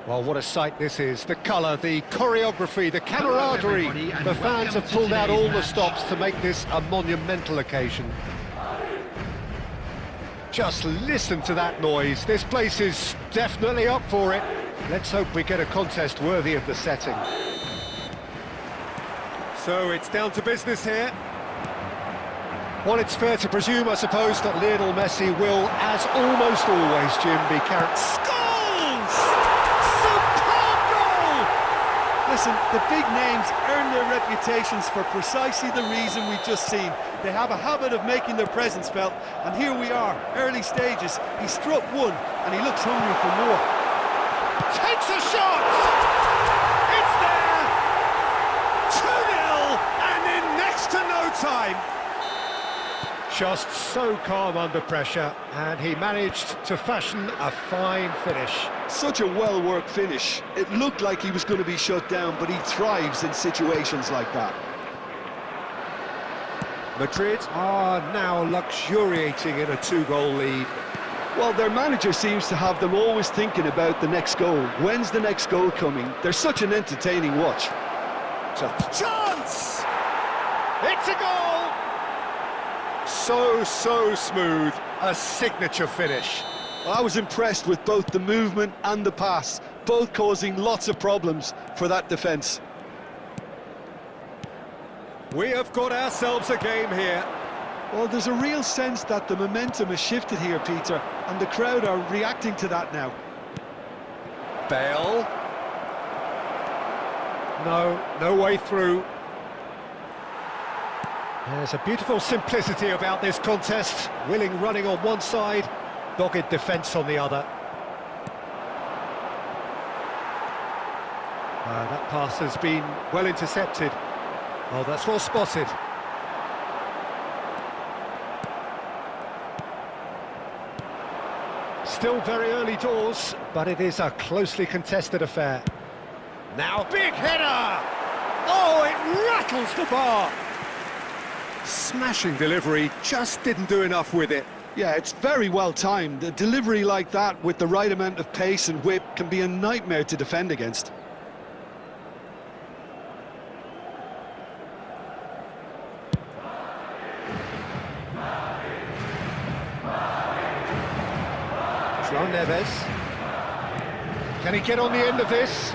Well, what a sight this is. The colour, the choreography, the camaraderie. The fans have pulled out all the stops to make this a monumental occasion. Just listen to that noise. This place is definitely up for it. Let's hope we get a contest worthy of the setting. So it's down to business here. Well, it's fair to presume, I suppose, that Lionel Messi will, as almost always, Jim, be carried. Goals! Superb goal! Listen, the big names earn their reputations for precisely the reason we've just seen. They have a habit of making their presence felt, and here we are, early stages. He struck one, and he looks hungry for more. Takes a shot! It's there! 2-0, and in next to no time. Just so calm under pressure, and he managed to fashion a fine finish. Such a well-worked finish. It looked like he was going to be shut down, but he thrives in situations like that. Madrid are now luxuriating in a 2-goal lead. Well, their manager seems to have them always thinking about the next goal. When's the next goal coming? They're such an entertaining watch. Chance! It's a goal! So smooth, a signature finish. I was impressed with both the movement and the pass, both causing lots of problems for that defence. We have got ourselves a game here. Well, there's a real sense that the momentum has shifted here, Peter, and the crowd are reacting to that now. Bale. No way through. There's a beautiful simplicity about this contest. Willing running on one side, dogged defence on the other. That pass has been well intercepted. Oh, that's well spotted. Still very early doors, but it is a closely contested affair. Now, big header! Oh, it rattles the bar! Smashing delivery, just didn't do enough with it. Yeah, it's very well timed. A delivery like that with the right amount of pace and whip can be a nightmare to defend against. João Neves. Can he get on the end of this?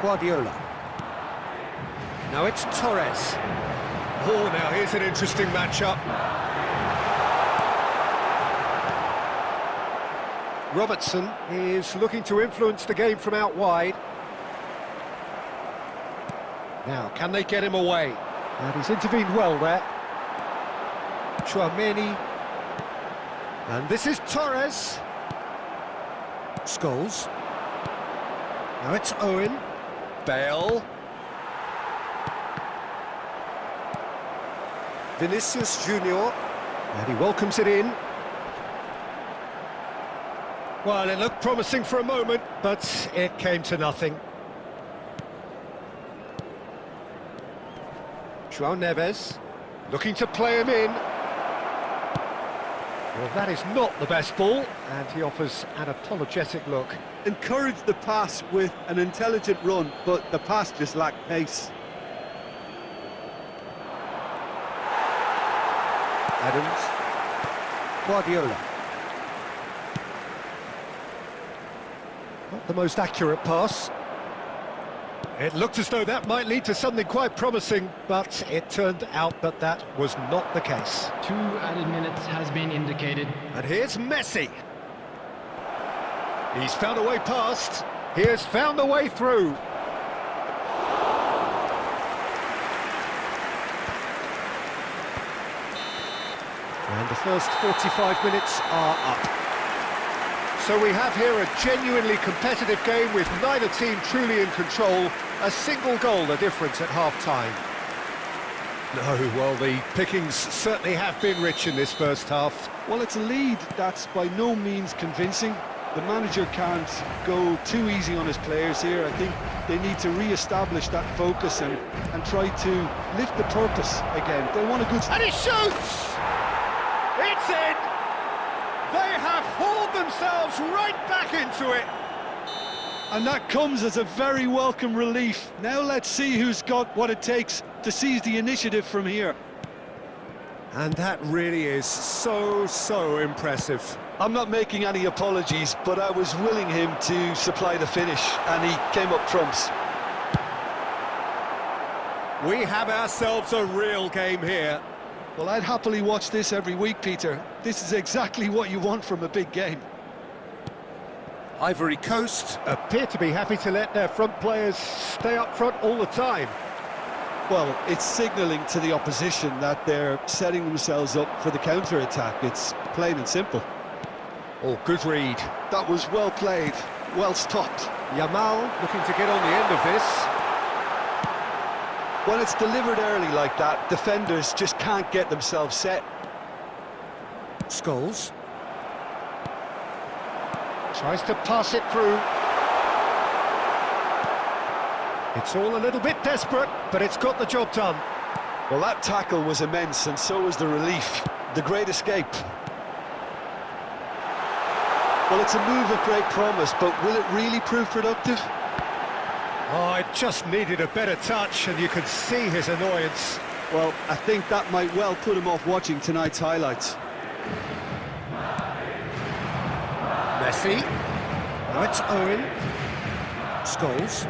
Guardiola. Now it's Torres. Oh, now here's an interesting matchup. Robertson is looking to influence the game from out wide. Now, can they get him away? And he's intervened well there. Tchouaméni. And this is Torres. Scholes. Now it's Owen. Bale. Vinicius Junior. And he welcomes it in. Well, it looked promising for a moment, but it came to nothing. João Neves, looking to play him in. Well, that is not the best ball, and he offers an apologetic look. Encouraged the pass with an intelligent run, but the pass just lacked pace. Adams. Guardiola. Not the most accurate pass. It looked as though that might lead to something quite promising, but it turned out that that was not the case. 2 added minutes has been indicated. And here's Messi. He's found a way past. He has found a way through. And the first 45 minutes are up. So we have here a genuinely competitive game with neither team truly in control. A single goal the difference at half-time. No, well, the pickings certainly have been rich in this first half. Well, it's a lead that's by no means convincing. The manager can't go too easy on his players here. I think they need to re-establish that focus and try to lift the purpose again. They want a good... And he shoots! It's in! They have hauled themselves right back into it! And that comes as a very welcome relief. Now let's see who's got what it takes to seize the initiative from here. And that really is so impressive. I'm not making any apologies, but I was willing him to supply the finish, and he came up trumps. We have ourselves a real game here. Well, I'd happily watch this every week, Peter. This is exactly what you want from a big game. Ivory Coast appear to be happy to let their front players stay up front all the time. Well, it's signalling to the opposition that they're setting themselves up for the counter-attack. It's plain and simple. Oh, good read. That was well played, well stopped. Yamal looking to get on the end of this. When it's delivered early like that, defenders just can't get themselves set. Scholes tries to pass it through. It's all a little bit desperate, but it's got the job done. Well, that tackle was immense, and so was the relief. The great escape. Well, it's a move of great promise, but will it really prove productive? Oh, it just needed a better touch, and you could see his annoyance. Well, I think that might well put him off watching tonight's highlights. Messi. Now it's Owen. Scholes.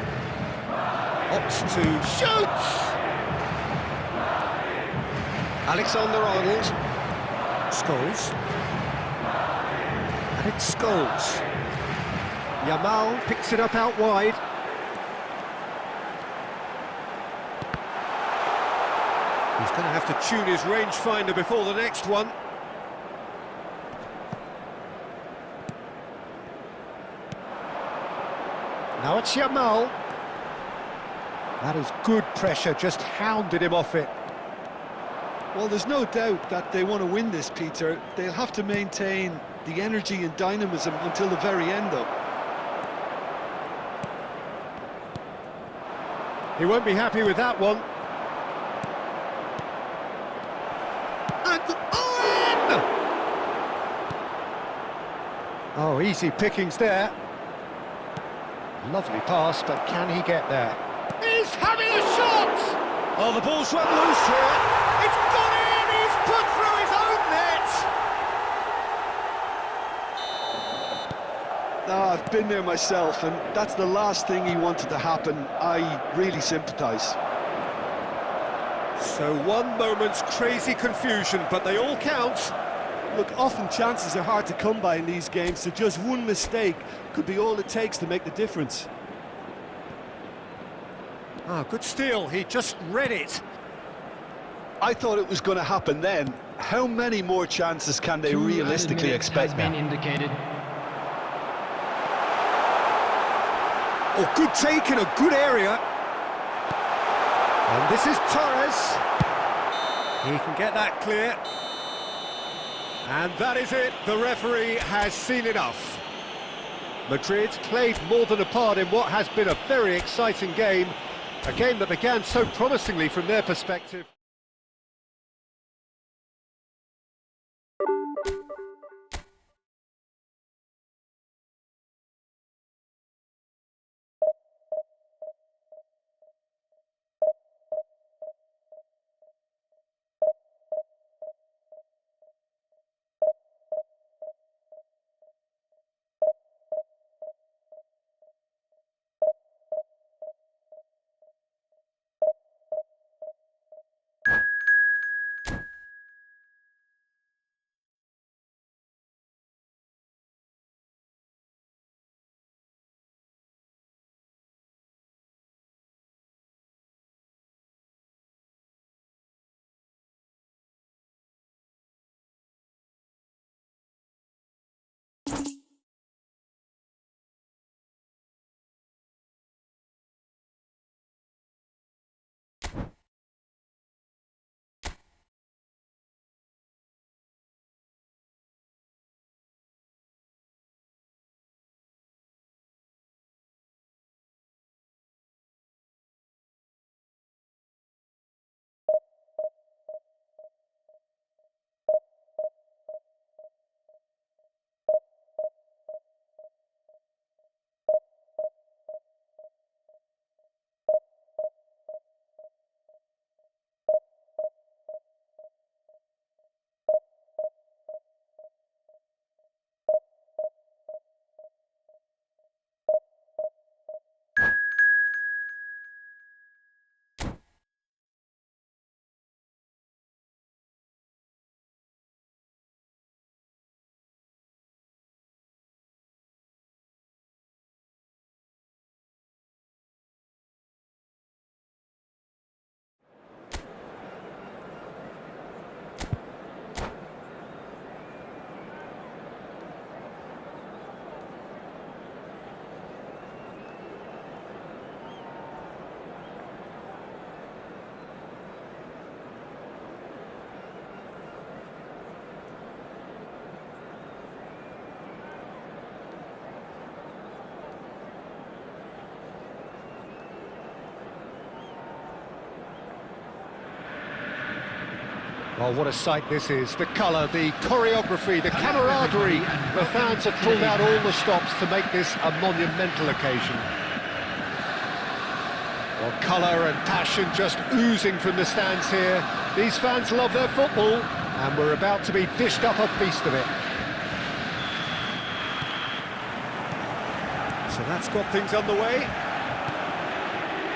Opts to shoot! Alexander-Arnold. Scholes. And it's Scholes. Yamal picks it up out wide. He's going to have to tune his rangefinder before the next one. Now it's Yamal. That is good pressure, just hounded him off it. Well, there's no doubt that they want to win this, Peter. They'll have to maintain the energy and dynamism until the very end, though. He won't be happy with that one. And Owen! Oh, easy pickings there. Lovely pass, but can he get there? He's having a shot! Oh, the ball's run loose here. It's gone in! He's put through his own net! No, I've been there myself, and that's the last thing he wanted to happen. I really sympathise. So one moment's crazy confusion, but they all count. Look, often chances are hard to come by in these games, so just one mistake could be all it takes to make the difference. Ah, good steal, he just read it. I thought it was going to happen then. How many more chances can they realistically expect now? Indicated. Oh, good take in a good area. And this is Torres. He can get that clear. And that is it, the referee has seen enough. Madrid played more than a part in what has been a very exciting game, a game that began so promisingly from their perspective. Well, what a sight this is. The colour, the choreography, the camaraderie. The fans have pulled out all the stops to make this a monumental occasion. Well, colour and passion just oozing from the stands here. These fans love their football, and we're about to be dished up a feast of it. So that's got things underway.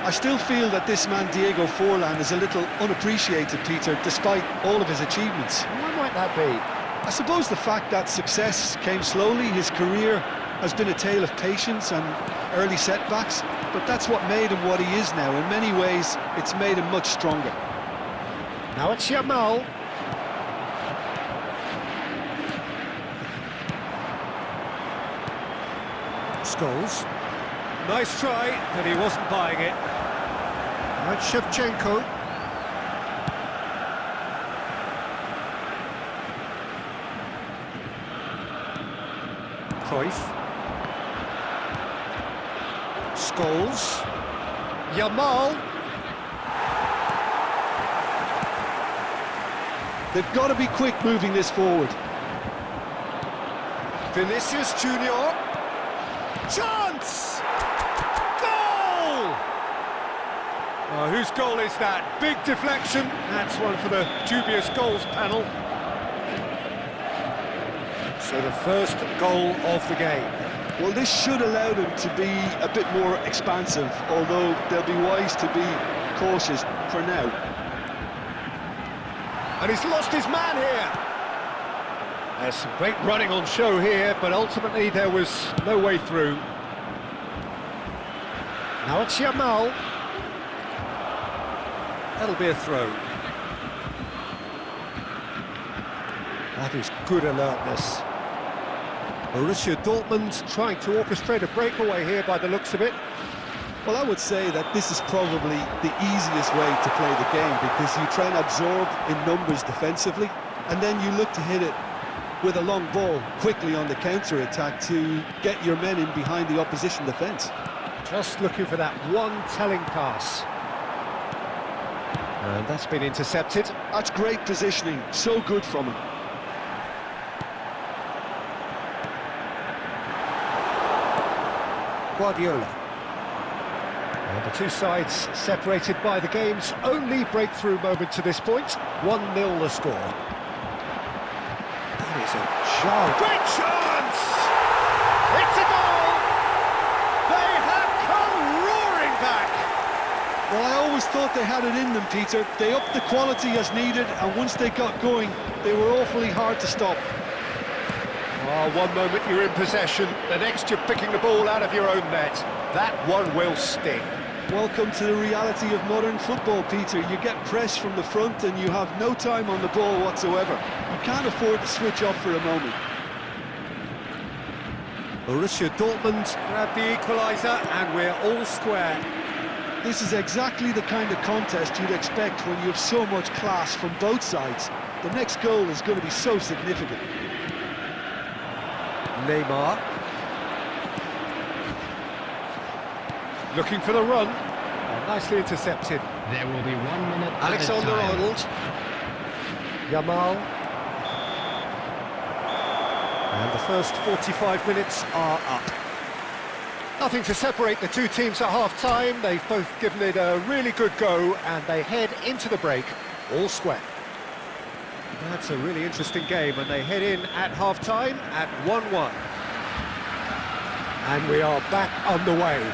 I still feel that this man Diego Forlan is a little unappreciated, Peter, despite all of his achievements. Why might that be? I suppose the fact that success came slowly, his career has been a tale of patience and early setbacks, but that's what made him what he is now. In many ways, it's made him much stronger. Now it's Yamal. Scholes. Nice try, but he wasn't buying it. Right, Shevchenko. Cruyff. Scholes. Yamal. They've got to be quick moving this forward. Vinicius Junior. Chance! Goal! Oh, whose goal is that? Big deflection. That's one for the dubious goals panel. So the first goal of the game. Well, this should allow them to be a bit more expansive, although they'll be wise to be cautious for now. And he's lost his man here. There's some great running on show here, but ultimately there was no way through. Now it's Yamal. That'll be a throw. That is good alertness. Borussia Dortmund trying to orchestrate a breakaway here by the looks of it. Well, I would say that this is probably the easiest way to play the game, because you try and absorb in numbers defensively, and then you look to hit it with a long ball quickly on the counter-attack to get your men in behind the opposition defence. Just looking for that one telling pass. And that's been intercepted. That's great positioning, so good from him. Guardiola. And the two sides separated by the game's only breakthrough moment to this point. 1-0 the score. That is a chance. Great chance! It's a goal! They have come roaring back! Well, I always thought they had it in them, Peter. They upped the quality as needed, and once they got going, they were awfully hard to stop. Oh, one moment you're in possession, the next you're picking the ball out of your own net. That one will sting. Welcome to the reality of modern football, Peter. You get pressed from the front and you have no time on the ball whatsoever. You can't afford to switch off for a moment. Borussia Dortmund grab the equaliser and we're all square. This is exactly the kind of contest you'd expect when you have so much class from both sides. The next goal is going to be so significant. Neymar. Looking for the run. Oh, nicely intercepted. There will be 1 minute. Alexander-Arnold. Yamal. And the first 45 minutes are up. Nothing to separate the two teams at half-time. They've both given it a really good go, and they head into the break all square. That's a really interesting game, and they head in at half-time at 1-1. And we are back underway.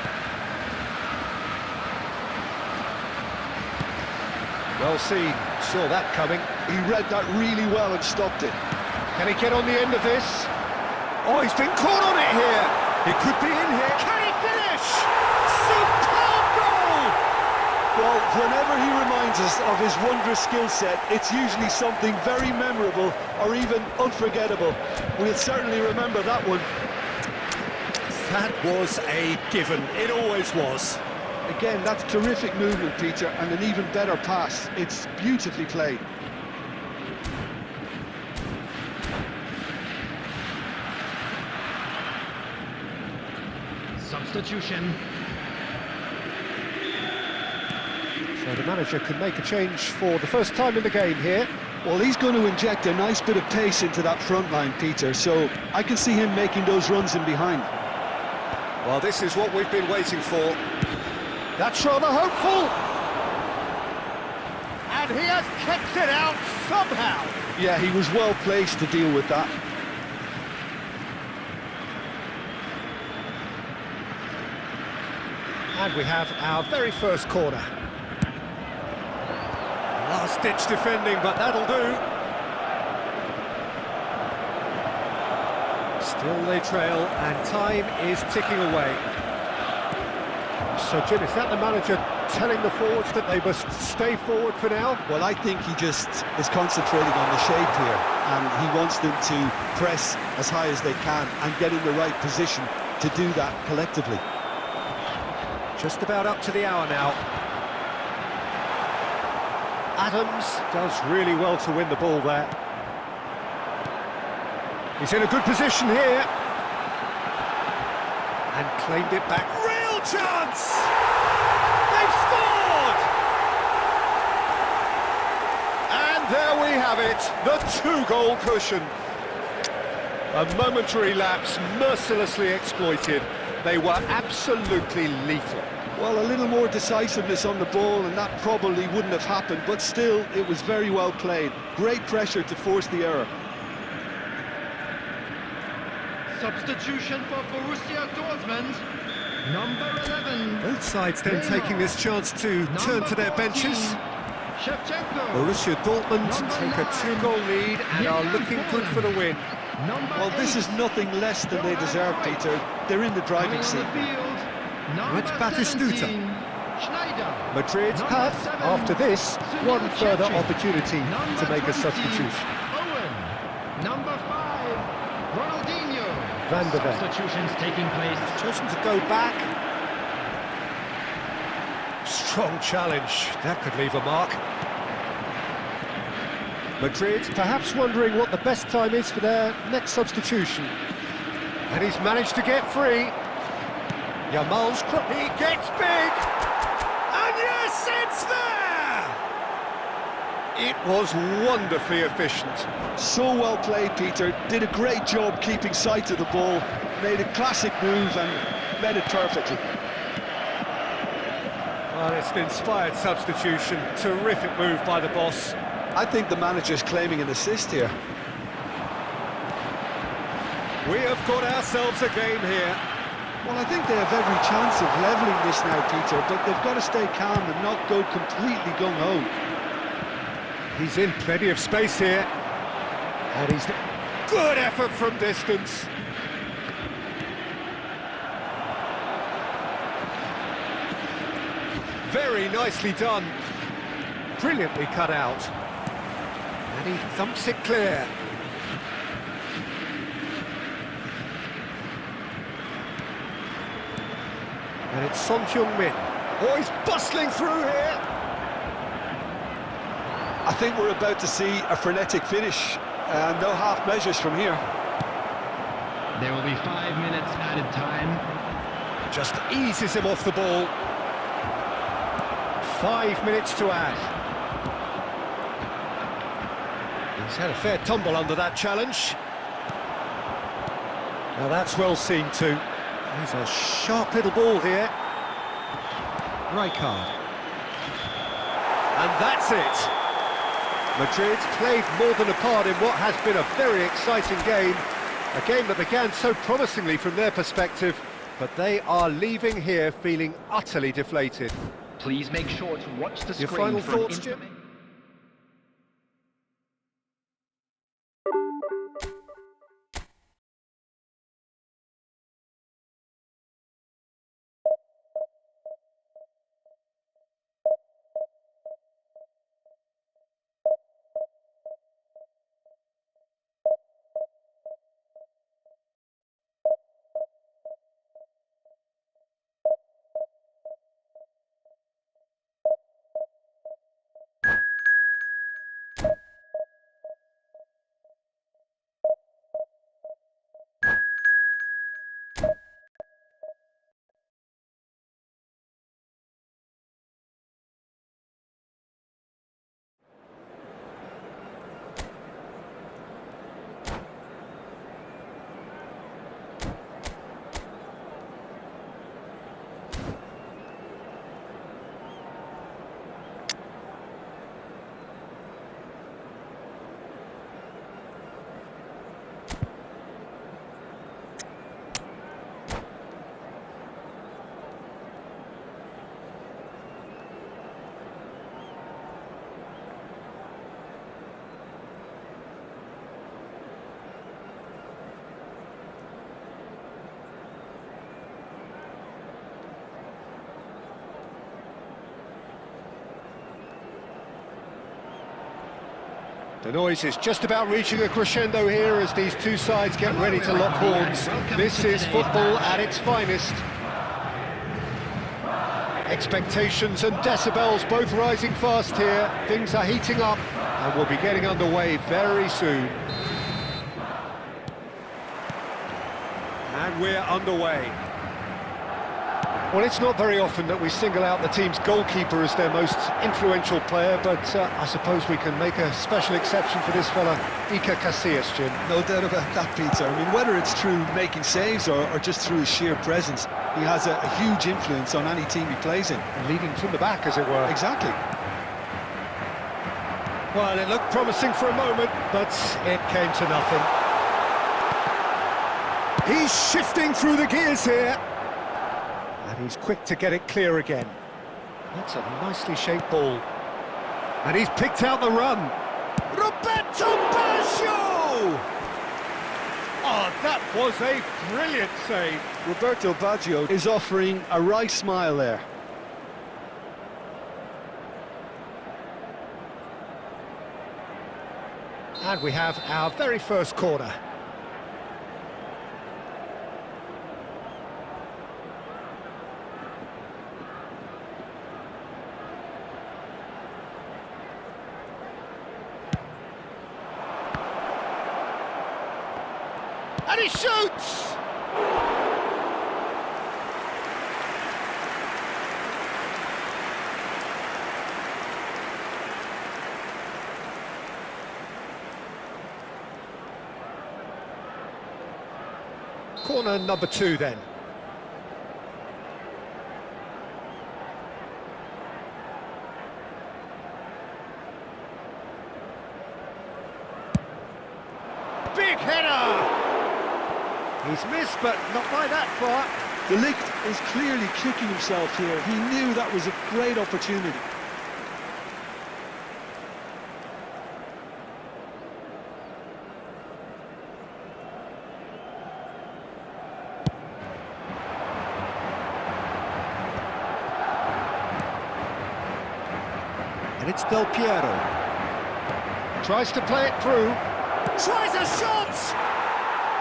Well seen, saw that coming. He read that really well and stopped it. Can he get on the end of this? Oh, he's been caught on it here. He could be in here. Can he finish? Superb goal! Well, whenever he reminds us of his wondrous skill set, it's usually something very memorable or even unforgettable. We'll certainly remember that one. That was a given. It always was. Again, that's terrific movement, Peter, and an even better pass. It's beautifully played. Substitution. So the manager can make a change for the first time in the game here. Well, he's going to inject a nice bit of pace into that front line, Peter, so I can see him making those runs in behind. Well, this is what we've been waiting for. That's rather hopeful. And he has kept it out somehow. Yeah, he was well placed to deal with that. And we have our very first corner. Last-ditch defending, but that'll do. Still they trail, and time is ticking away. So, Jim, is that the manager telling the forwards that they must stay forward for now? Well, I think he just is concentrating on the shape here, and he wants them to press as high as they can and get in the right position to do that collectively. Just about up to the hour now. Adams does really well to win the ball there. He's in a good position here. And claimed it back. Real chance! They've scored! And there we have it, the two-goal cushion. A momentary lapse, mercilessly exploited. They were absolutely lethal. Well, a little more decisiveness on the ball and that probably wouldn't have happened, but still, it was very well played. Great pressure to force the error. Substitution for Borussia Dortmund. Number 11. Both sides then taking this chance to turn to their benches. Shevchenko. Borussia Dortmund take a two-goal lead and are looking good for the win. Well, this is nothing less than they deserve, Peter. They're in the driving seat. That's Batistuta. Madrid have, after this, one further opportunity to make a substitution. Owen. Number 5. Ronaldinho. Van der Beek. Substitutions taking place. Chosen to go back. Strong challenge. That could leave a mark. Madrid perhaps wondering what the best time is for their next substitution. And he's managed to get free. Yamal's he gets big. And yes, it's there! It was wonderfully efficient. So well played, Peter. Did a great job keeping sight of the ball. Made a classic move and met it perfectly. Well, it's an inspired substitution. Terrific move by the boss. I think the manager's claiming an assist here. We have got ourselves a game here. Well, I think they have every chance of levelling this now, Peter, but they've got to stay calm and not go completely gung-ho. He's in plenty of space here. And he's... Good effort from distance. Very nicely done. Brilliantly cut out. And he thumps it clear. And it's Son Heung-min. Oh, he's bustling through here. I think we're about to see a frenetic finish. No half measures from here. There will be 5 minutes added time. Just eases him off the ball. 5 minutes to add. He's had a fair tumble under that challenge. Now that's well seen too. There's a sharp little ball here. Rijkaard. And that's it. Madrid played more than a part in what has been a very exciting game. A game that began so promisingly from their perspective, but they are leaving here feeling utterly deflated. Please make sure to watch the Your screen final for thoughts, Jim? The noise is just about reaching a crescendo here as these two sides get ready to lock horns. This is football at its finest. Expectations and decibels both rising fast here. Things are heating up and we'll be getting underway very soon. And we're underway. Well, it's not very often that we single out the team's goalkeeper as their most influential player, but I suppose we can make a special exception for this fella, Iker Casillas, Jim. No doubt about that, Peter. I mean, whether it's through making saves or just through his sheer presence, he has a huge influence on any team he plays in. And leading from the back, as it were. Exactly. Well, it looked promising for a moment, but it came to nothing. He's shifting through the gears here. And he's quick to get it clear again. That's a nicely shaped ball. And he's picked out the run. Roberto Baggio! Oh, that was a brilliant save. Roberto Baggio is offering a wry smile there. And we have our very first corner. And he shoots! Corner number 2 then. Big header! He's missed, but not by that far. De Ligt is clearly kicking himself here. He knew that was a great opportunity. And it's Del Piero. Tries to play it through. Tries a shot!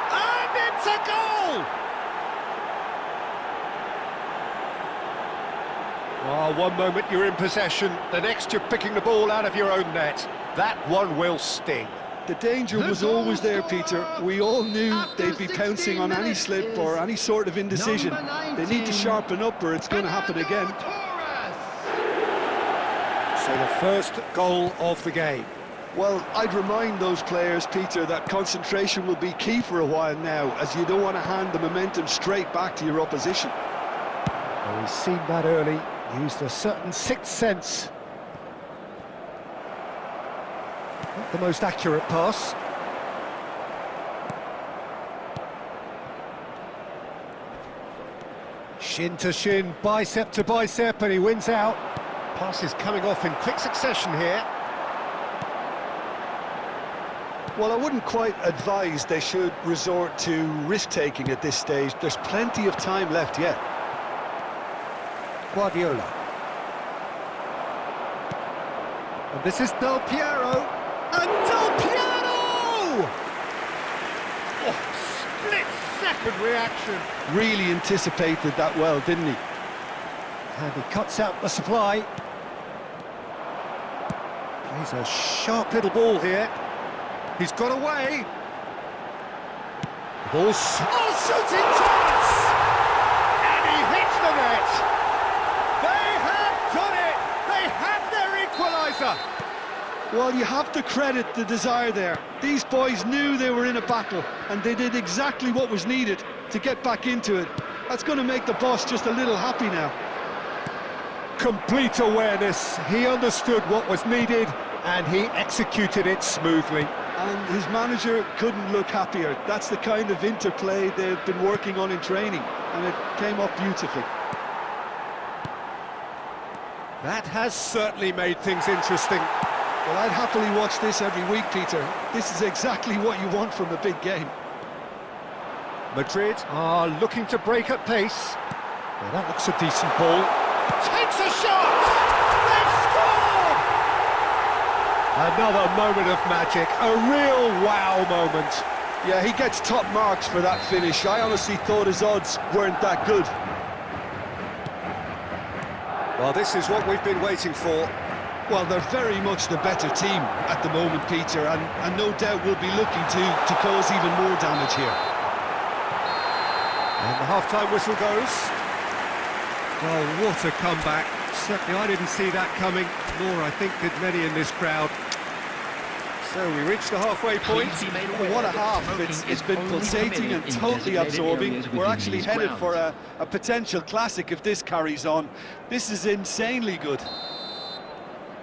And it's a goal! Oh, one moment you're in possession, the next you're picking the ball out of your own net. That one will sting. The danger was always there, Peter. We all knew they'd be pouncing on any slip or any sort of indecision. They need to sharpen up or it's going to happen again. So the first goal of the game. Well, I'd remind those players, Peter, that concentration will be key for a while now, as you don't want to hand the momentum straight back to your opposition. Well, he's seen that early, used a certain sixth sense. Not the most accurate pass. Shin to shin, bicep to bicep, and he wins out. Pass is coming off in quick succession here. Well, I wouldn't quite advise they should resort to risk-taking at this stage. There's plenty of time left yet. Guardiola. And this is Del Piero. And Del Piero! Oh, split-second reaction. Really anticipated that well, didn't he? And he cuts out the supply. Plays a sharp little ball here. He's got away. The ball's... Oh, shooting chance! And he hits the net. They have done it. They have their equaliser. Well, you have to credit the desire there. These boys knew they were in a battle, and they did exactly what was needed to get back into it. That's going to make the boss just a little happy now. Complete awareness. He understood what was needed, and he executed it smoothly. And his manager couldn't look happier. That's the kind of interplay they've been working on in training, and it came off beautifully. That has certainly made things interesting. Well, I'd happily watch this every week, Peter. This is exactly what you want from a big game. Madrid are looking to break at pace. Well, that looks a decent ball. Takes a shot! They've scored! Another moment of magic, a real wow moment. Yeah, he gets top marks for that finish. I honestly thought his odds weren't that good. Well, this is what we've been waiting for. Well, they're very much the better team at the moment, Peter, and no doubt will be looking to cause even more damage here. And the half-time whistle goes. Well, what a comeback. Certainly I didn't see that coming, nor I think did many in this crowd. So we reached the halfway point. Oh, what a half. It's been pulsating and totally absorbing. We're actually headed for a potential classic if this carries on. This is insanely good.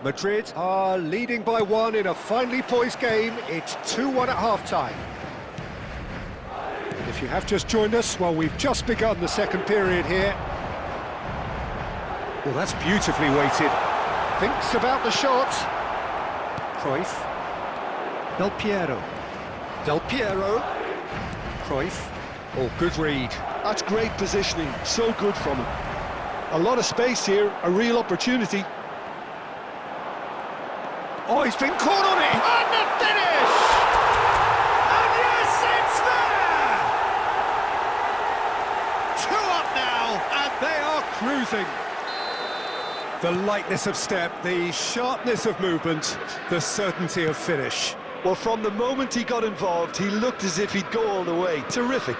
Madrid are leading by 1 in a finely poised game. It's 2-1 at half-time. If you have just joined us, well, we've just begun the second period here. Well, that's beautifully weighted. Thinks about the shot. Cruyff. Del Piero. Del Piero. Cruyff. Oh, good read. That's great positioning. So good from him. A lot of space here, a real opportunity. Oh, he's been caught on it! And the finish! And yes, it's there! 2 up now, and they are cruising. The lightness of step, the sharpness of movement, the certainty of finish. Well, from the moment he got involved, he looked as if he'd go all the way. Terrific.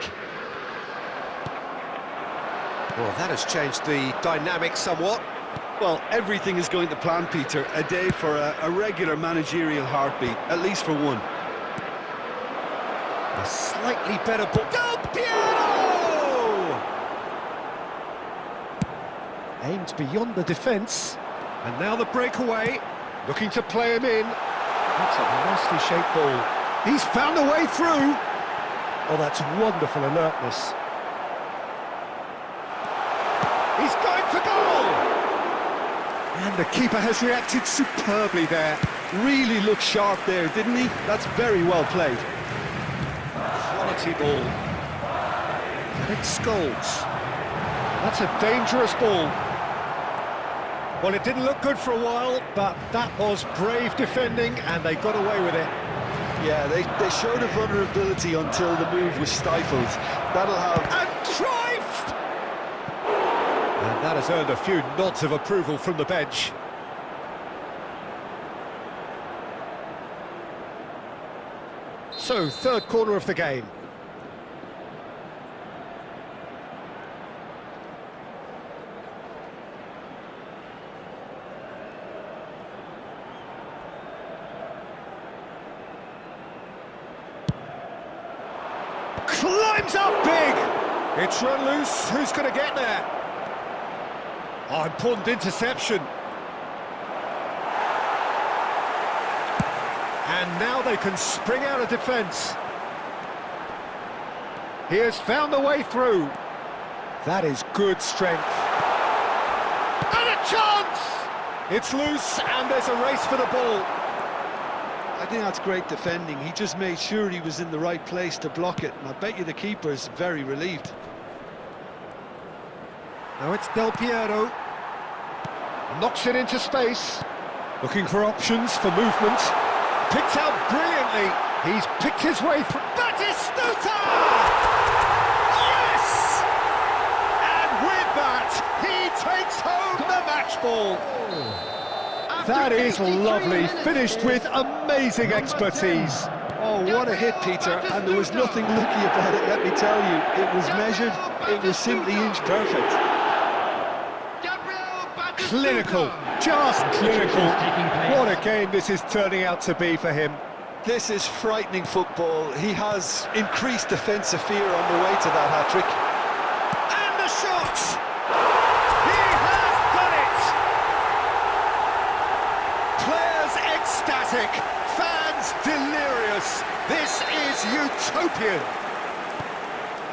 Well, that has changed the dynamic somewhat. Well, everything is going to plan, Peter. A day for a regular managerial heartbeat, at least for one. A slightly better ball. Del Piero! Aimed beyond the defence. And now the breakaway. Looking to play him in. That's a nicely shaped ball. He's found a way through. Oh, that's wonderful alertness. He's going for goal! And the keeper has reacted superbly there. Really looked sharp there, didn't he? That's very well played. Quality ball. And it scolds. That's a dangerous ball. Well, it didn't look good for a while, but that was brave defending, and they got away with it. Yeah, they showed a vulnerability until the move was stifled. That'll have... And Cruyff! And that has earned a few nods of approval from the bench. So, third corner of the game. Climbs up big! It's run loose, who's going to get there? Oh, important interception. And now they can spring out of defence. He has found a way through. That is good strength. And a chance! It's loose, and there's a race for the ball. I think that's great defending. He just made sure he was in the right place to block it, and I bet you the keeper's very relieved. Now it's Del Piero. Knocks it into space. Looking for options for movement. Picked out brilliantly. He's picked his way through. Batistuta! Yes! And with that, he takes home the match ball. That is lovely, finished with amazing expertise. Oh, what a hit, Peter, and there was nothing lucky about it, let me tell you. It was measured, it was simply inch perfect. Clinical, just clinical. What a game this is turning out to be for him. This is frightening football. He has increased defensive fear on the way to that hat-trick. And the shot! He has done it! Players ecstatic, fans delirious. This is utopian.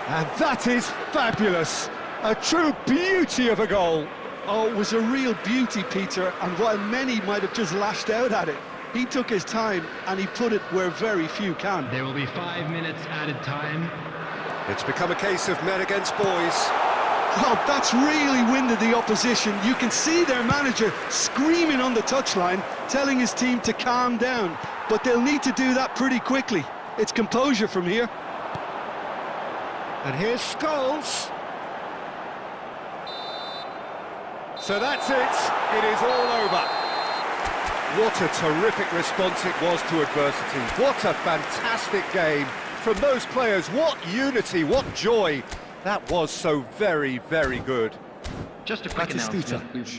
And that is fabulous. A true beauty of a goal. Oh, it was a real beauty, Peter, and while many might have just lashed out at it, he took his time and he put it where very few can. There will be 5 minutes added time. It's become a case of men against boys. Well, that's really winded the opposition. You can see their manager screaming on the touchline, telling his team to calm down. But they'll need to do that pretty quickly. It's composure from here. And here's Scholes. So that's it. It is all over. What a terrific response it was to adversity. What a fantastic game from those players. What unity, what joy. That was so very, very good. Just a quick announcement.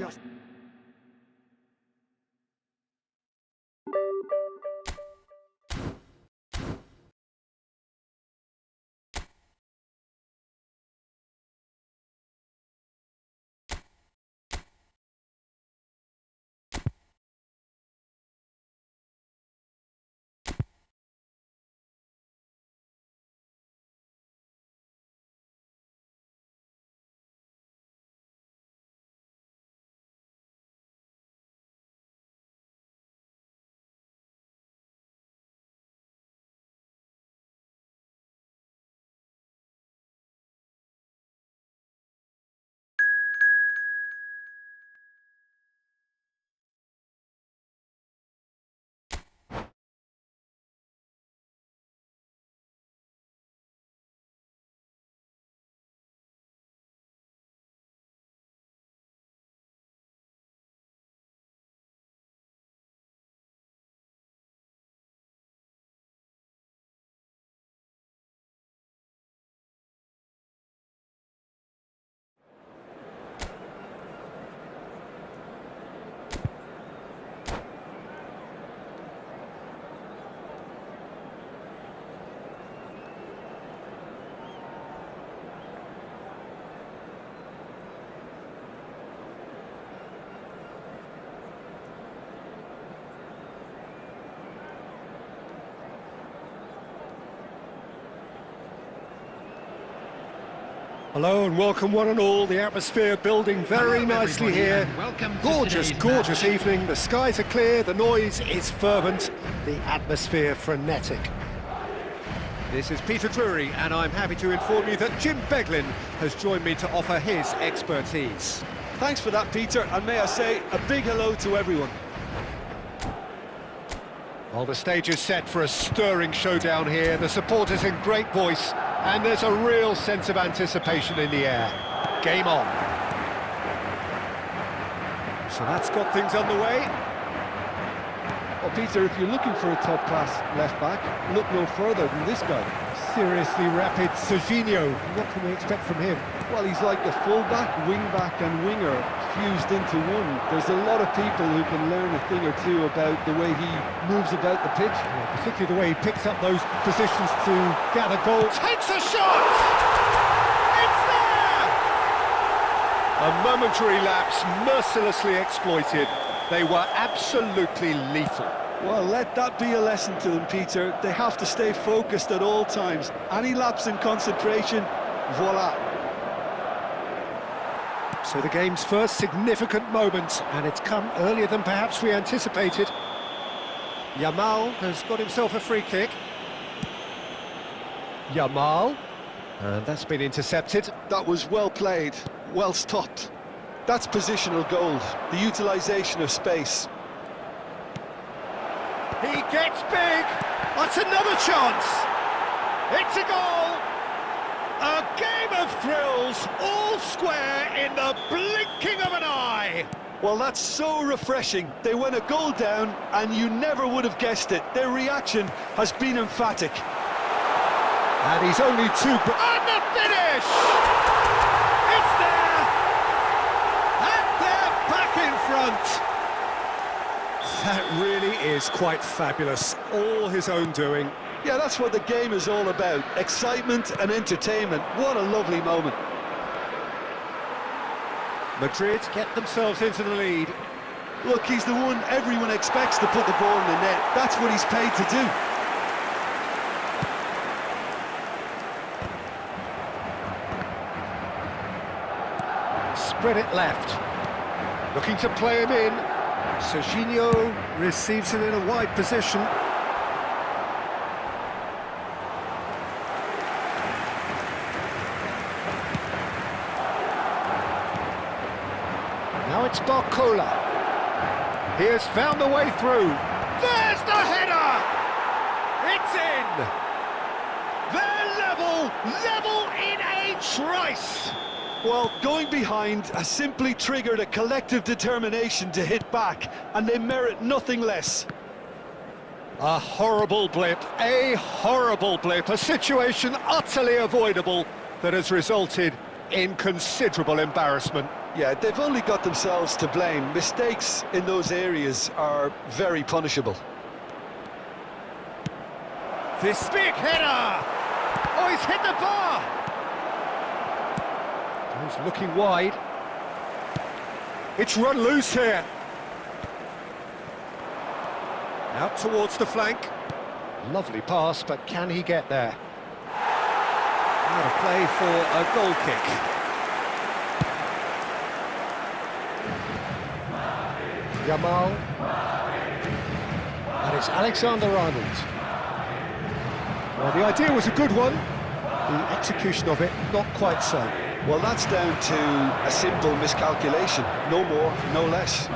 Hello and welcome one and all. The atmosphere building very nicely here. Gorgeous, gorgeous evening. The skies are clear, the noise is fervent, the atmosphere frenetic. This is Peter Drury and I'm happy to inform you that Jim Beglin has joined me to offer his expertise. Thanks for that, Peter, and may I say a big hello to everyone. Well, the stage is set for a stirring showdown here. The supporters in great voice, and there's a real sense of anticipation in the air. Game on. So that's got things underway. Well, Peter, if you're looking for a top-class left-back, look no further than this guy. Seriously rapid Serginho. What can we expect from him? Well, he's like the full-back, wing-back and winger fused into one. There's a lot of people who can learn a thing or two about the way he moves about the pitch. Yeah, particularly the way he picks up those positions to gather goals. Takes a shot! It's there! A momentary lapse, mercilessly exploited. They were absolutely lethal. Well, let that be a lesson to them, Peter. They have to stay focused at all times. Any lapse in concentration, voila. So the game's first significant moment, and it's come earlier than perhaps we anticipated. Yamal has got himself a free kick. Yamal, and that's been intercepted. That was well played, well stopped. That's positional goal, the utilisation of space. He gets big. That's another chance. It's a goal. A game of thrills, all square in the blinking of an eye. Well, that's so refreshing. They went a goal down, and you never would have guessed it. Their reaction has been emphatic. And he's only two... And the finish! It's there! And they're back in front. That really is quite fabulous. All his own doing. Yeah, that's what the game is all about. Excitement and entertainment. What a lovely moment. Madrid get themselves into the lead. Look, he's the one everyone expects to put the ball in the net. That's what he's paid to do. Spread it left. Looking to play him in. Serginho receives it in a wide position. That's Barcola. He has found the way through. There's the header! It's in! They're level in a trice! Well, going behind has simply triggered a collective determination to hit back, and they merit nothing less. A horrible blip, a situation utterly avoidable that has resulted in considerable embarrassment. Yeah, they've only got themselves to blame. Mistakes in those areas are very punishable. This big header! Oh, he's hit the bar! He's looking wide. It's run loose here. Out towards the flank. Lovely pass, but can he get there? Out of play for a goal kick. Yamal. And it's Alexander-Arnold. Well, the idea was a good one. The execution of it, not quite so. Well, that's down to a simple miscalculation. No more, no less.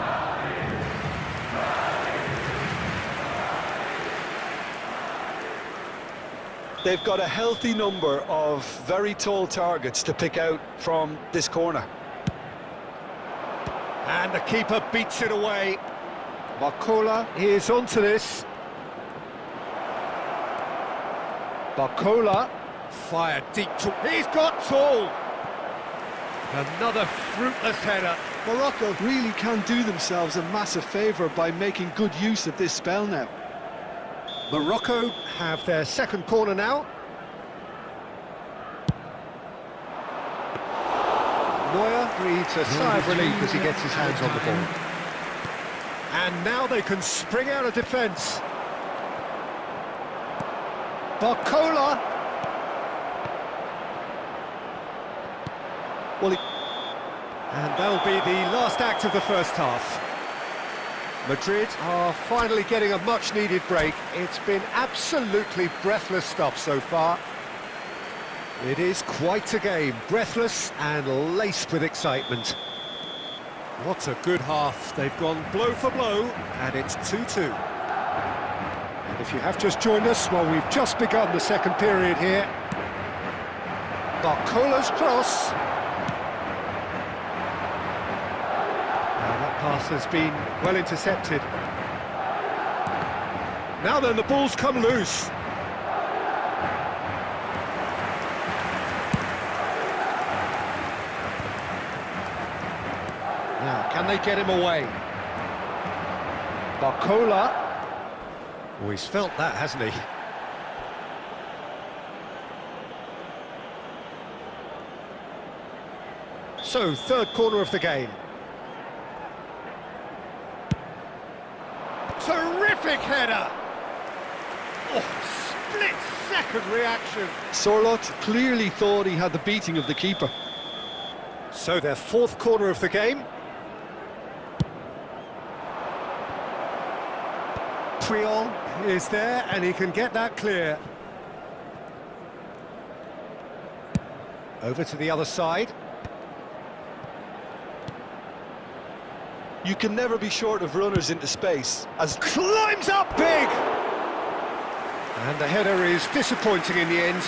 They've got a healthy number of very tall targets to pick out from this corner. And the keeper beats it away. Barcola is onto this. Barcola fired deep to... He's got tall! Another fruitless header. Morocco really can do themselves a massive favour by making good use of this spell now. Morocco have their second corner now. Neuer breathes a sigh of relief as he gets his hands on the ball. And now they can spring out of defence. Barcola. Well, and that'll be the last act of the first half. Madrid are finally getting a much-needed break. It's been absolutely breathless stuff so far. It is quite a game, breathless and laced with excitement. What a good half. They've gone blow for blow, and it's 2-2. And if you have just joined us, well, we've just begun the second period here. Barcola's cross. Pass has been well intercepted. Now then, the ball's come loose. Now, can they get him away? Barcola. Oh, he's felt that, hasn't he? So, third corner of the game. Terrific header! Oh, split-second reaction. Sorloth clearly thought he had the beating of the keeper. So their fourth corner of the game. Puyol is there, and he can get that clear. Over to the other side. You can never be short of runners into space. As climbs up big! And the header is disappointing in the end.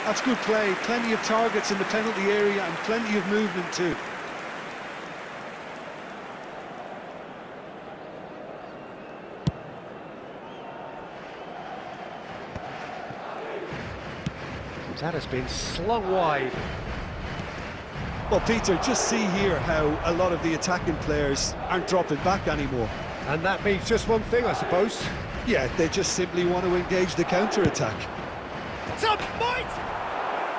That's good play. Plenty of targets in the penalty area and plenty of movement too. That has been slung wide. Well, Peter, just see here how a lot of the attacking players aren't dropping back anymore. And that means just one thing, I suppose. Yeah, they just simply want to engage the counter-attack. Top point!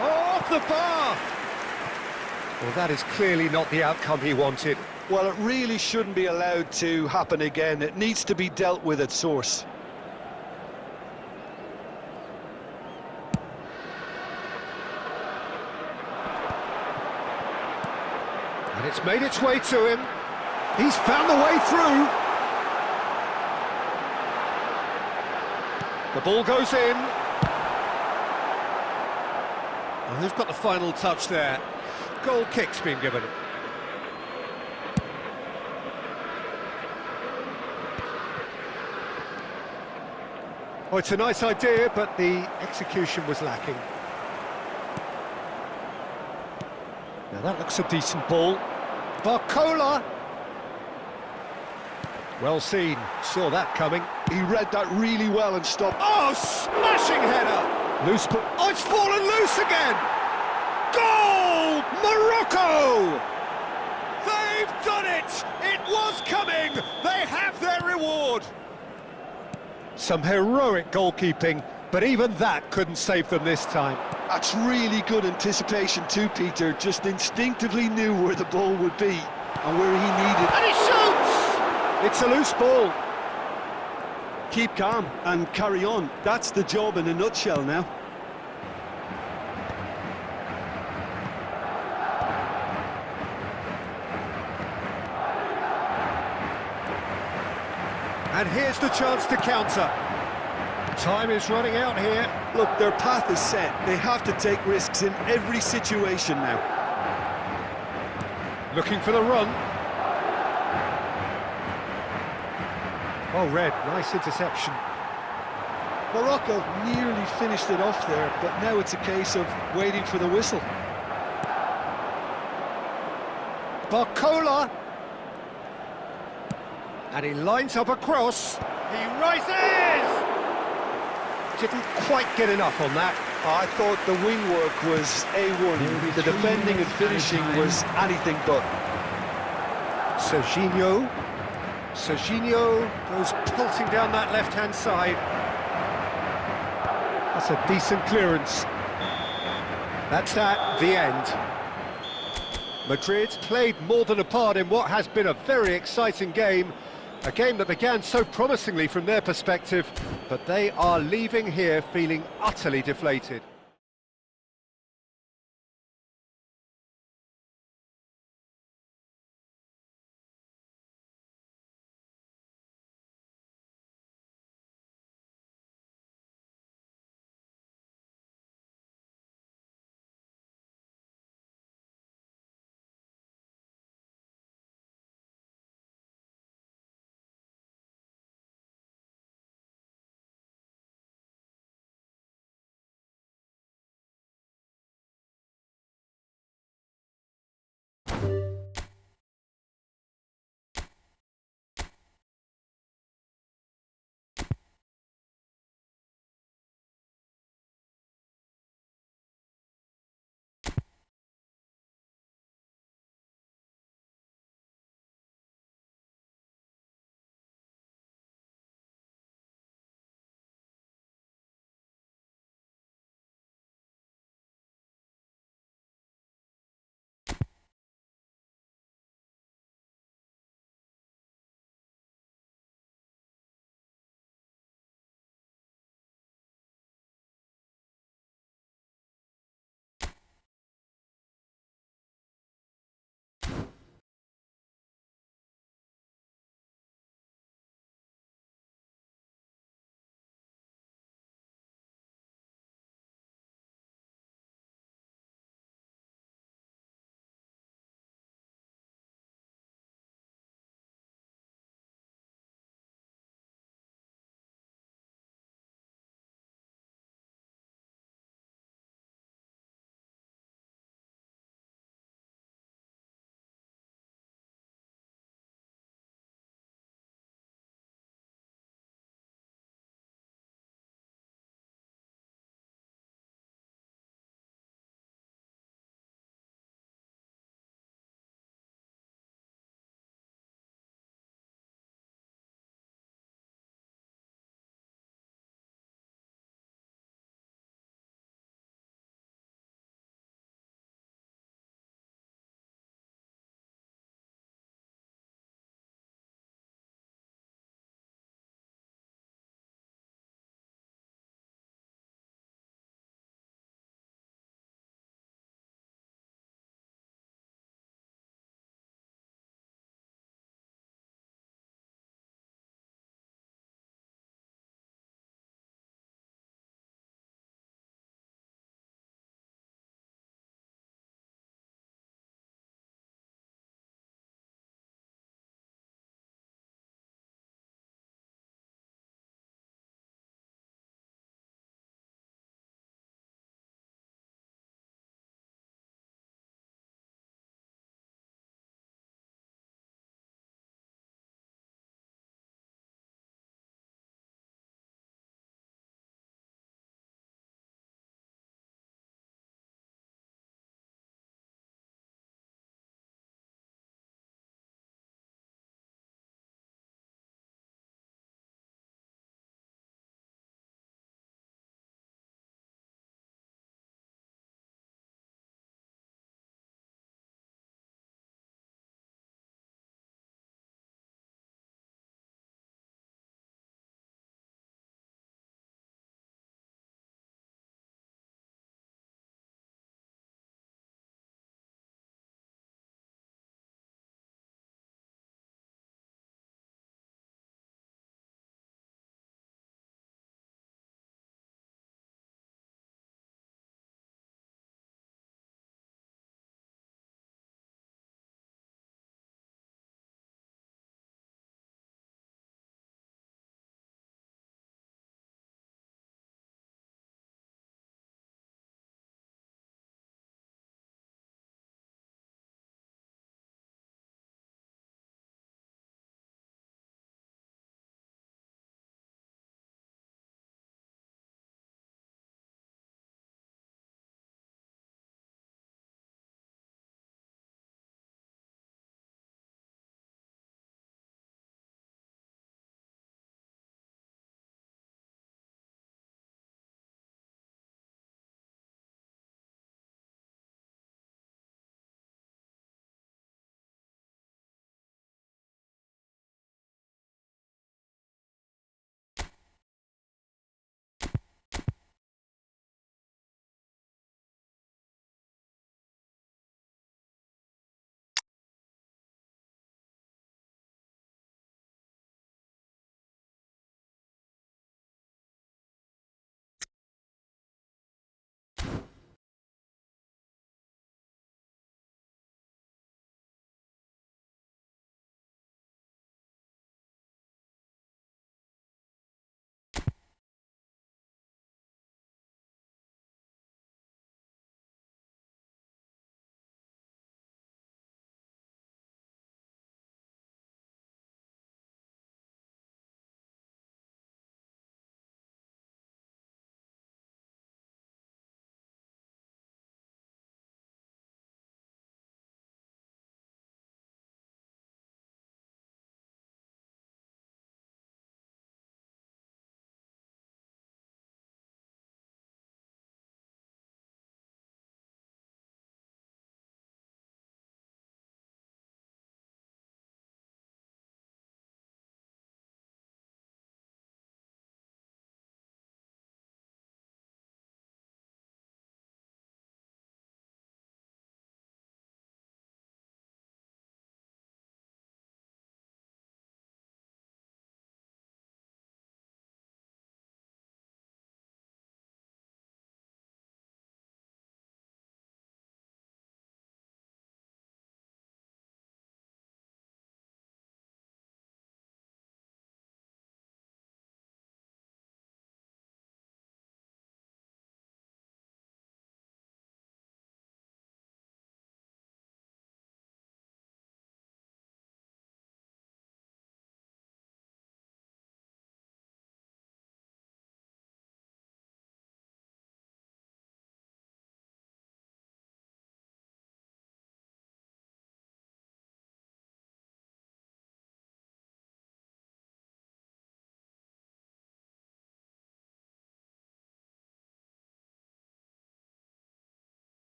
Oh, off the bar! Well, that is clearly not the outcome he wanted. Well, it really shouldn't be allowed to happen again. It needs to be dealt with at source. And it's made its way to him. He's found the way through. The ball goes in. And who's got the final touch there? Goal kick's been given. Oh, it's a nice idea, but the execution was lacking. Now that looks a decent ball. Barcola! Well seen, saw that coming. He read that really well and stopped. Oh, smashing header! Loose, but oh, it's fallen loose again! Goal! Morocco! They've done it! It was coming! They have their reward! Some heroic goalkeeping, but even that couldn't save them this time. That's really good anticipation too, Peter. Just instinctively knew where the ball would be and where he needed. And he shoots! It's a loose ball. Keep calm and carry on. That's the job in a nutshell now. And here's the chance to counter. Time is running out here. Look, their path is set. They have to take risks in every situation now. Looking for the run. Well read, nice interception. Morocco nearly finished it off there, but now it's a case of waiting for the whistle. Barcola. And he lines up a cross. He rises! Didn't quite get enough on that. I thought the wing work was A1. The defending and finishing was anything but. Serginho. Serginho goes pulsing down that left-hand side. That's a decent clearance. That's that, the end. Madrid played more than a part in what has been a very exciting game. A game that began so promisingly from their perspective, but they are leaving here feeling utterly deflated.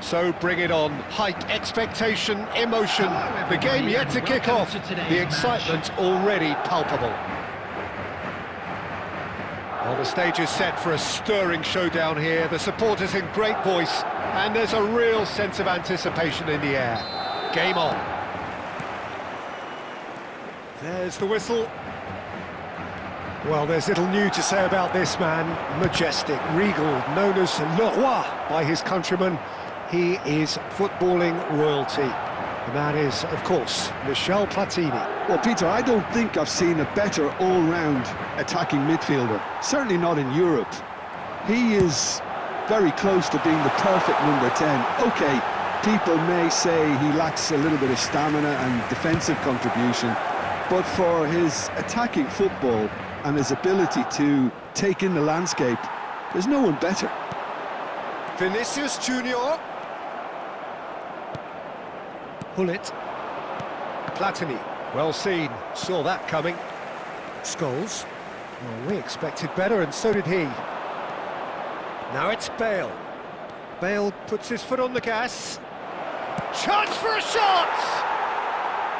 So bring it on. Height, expectation, emotion. The game yet to kick off. The excitement already palpable. Well, the stage is set for a stirring showdown here. The supporters in great voice, and there's a real sense of anticipation in the air. Game on. There's the whistle. Well, there's little new to say about this man. Majestic, regal, known as Le Roi by his countrymen. He is footballing royalty. The man is, of course, Michel Platini. Well, Peter, I don't think I've seen a better all-round attacking midfielder. Certainly not in Europe. He is very close to being the perfect number 10. OK, people may say he lacks a little bit of stamina and defensive contribution, but for his attacking football and his ability to take in the landscape, there's no one better. Vinicius Junior. Hullet. Platini, well seen, saw that coming. Scholes. Well, we expected better, and so did he. Now it's Bale. Bale puts his foot on the gas. Chance for a shot!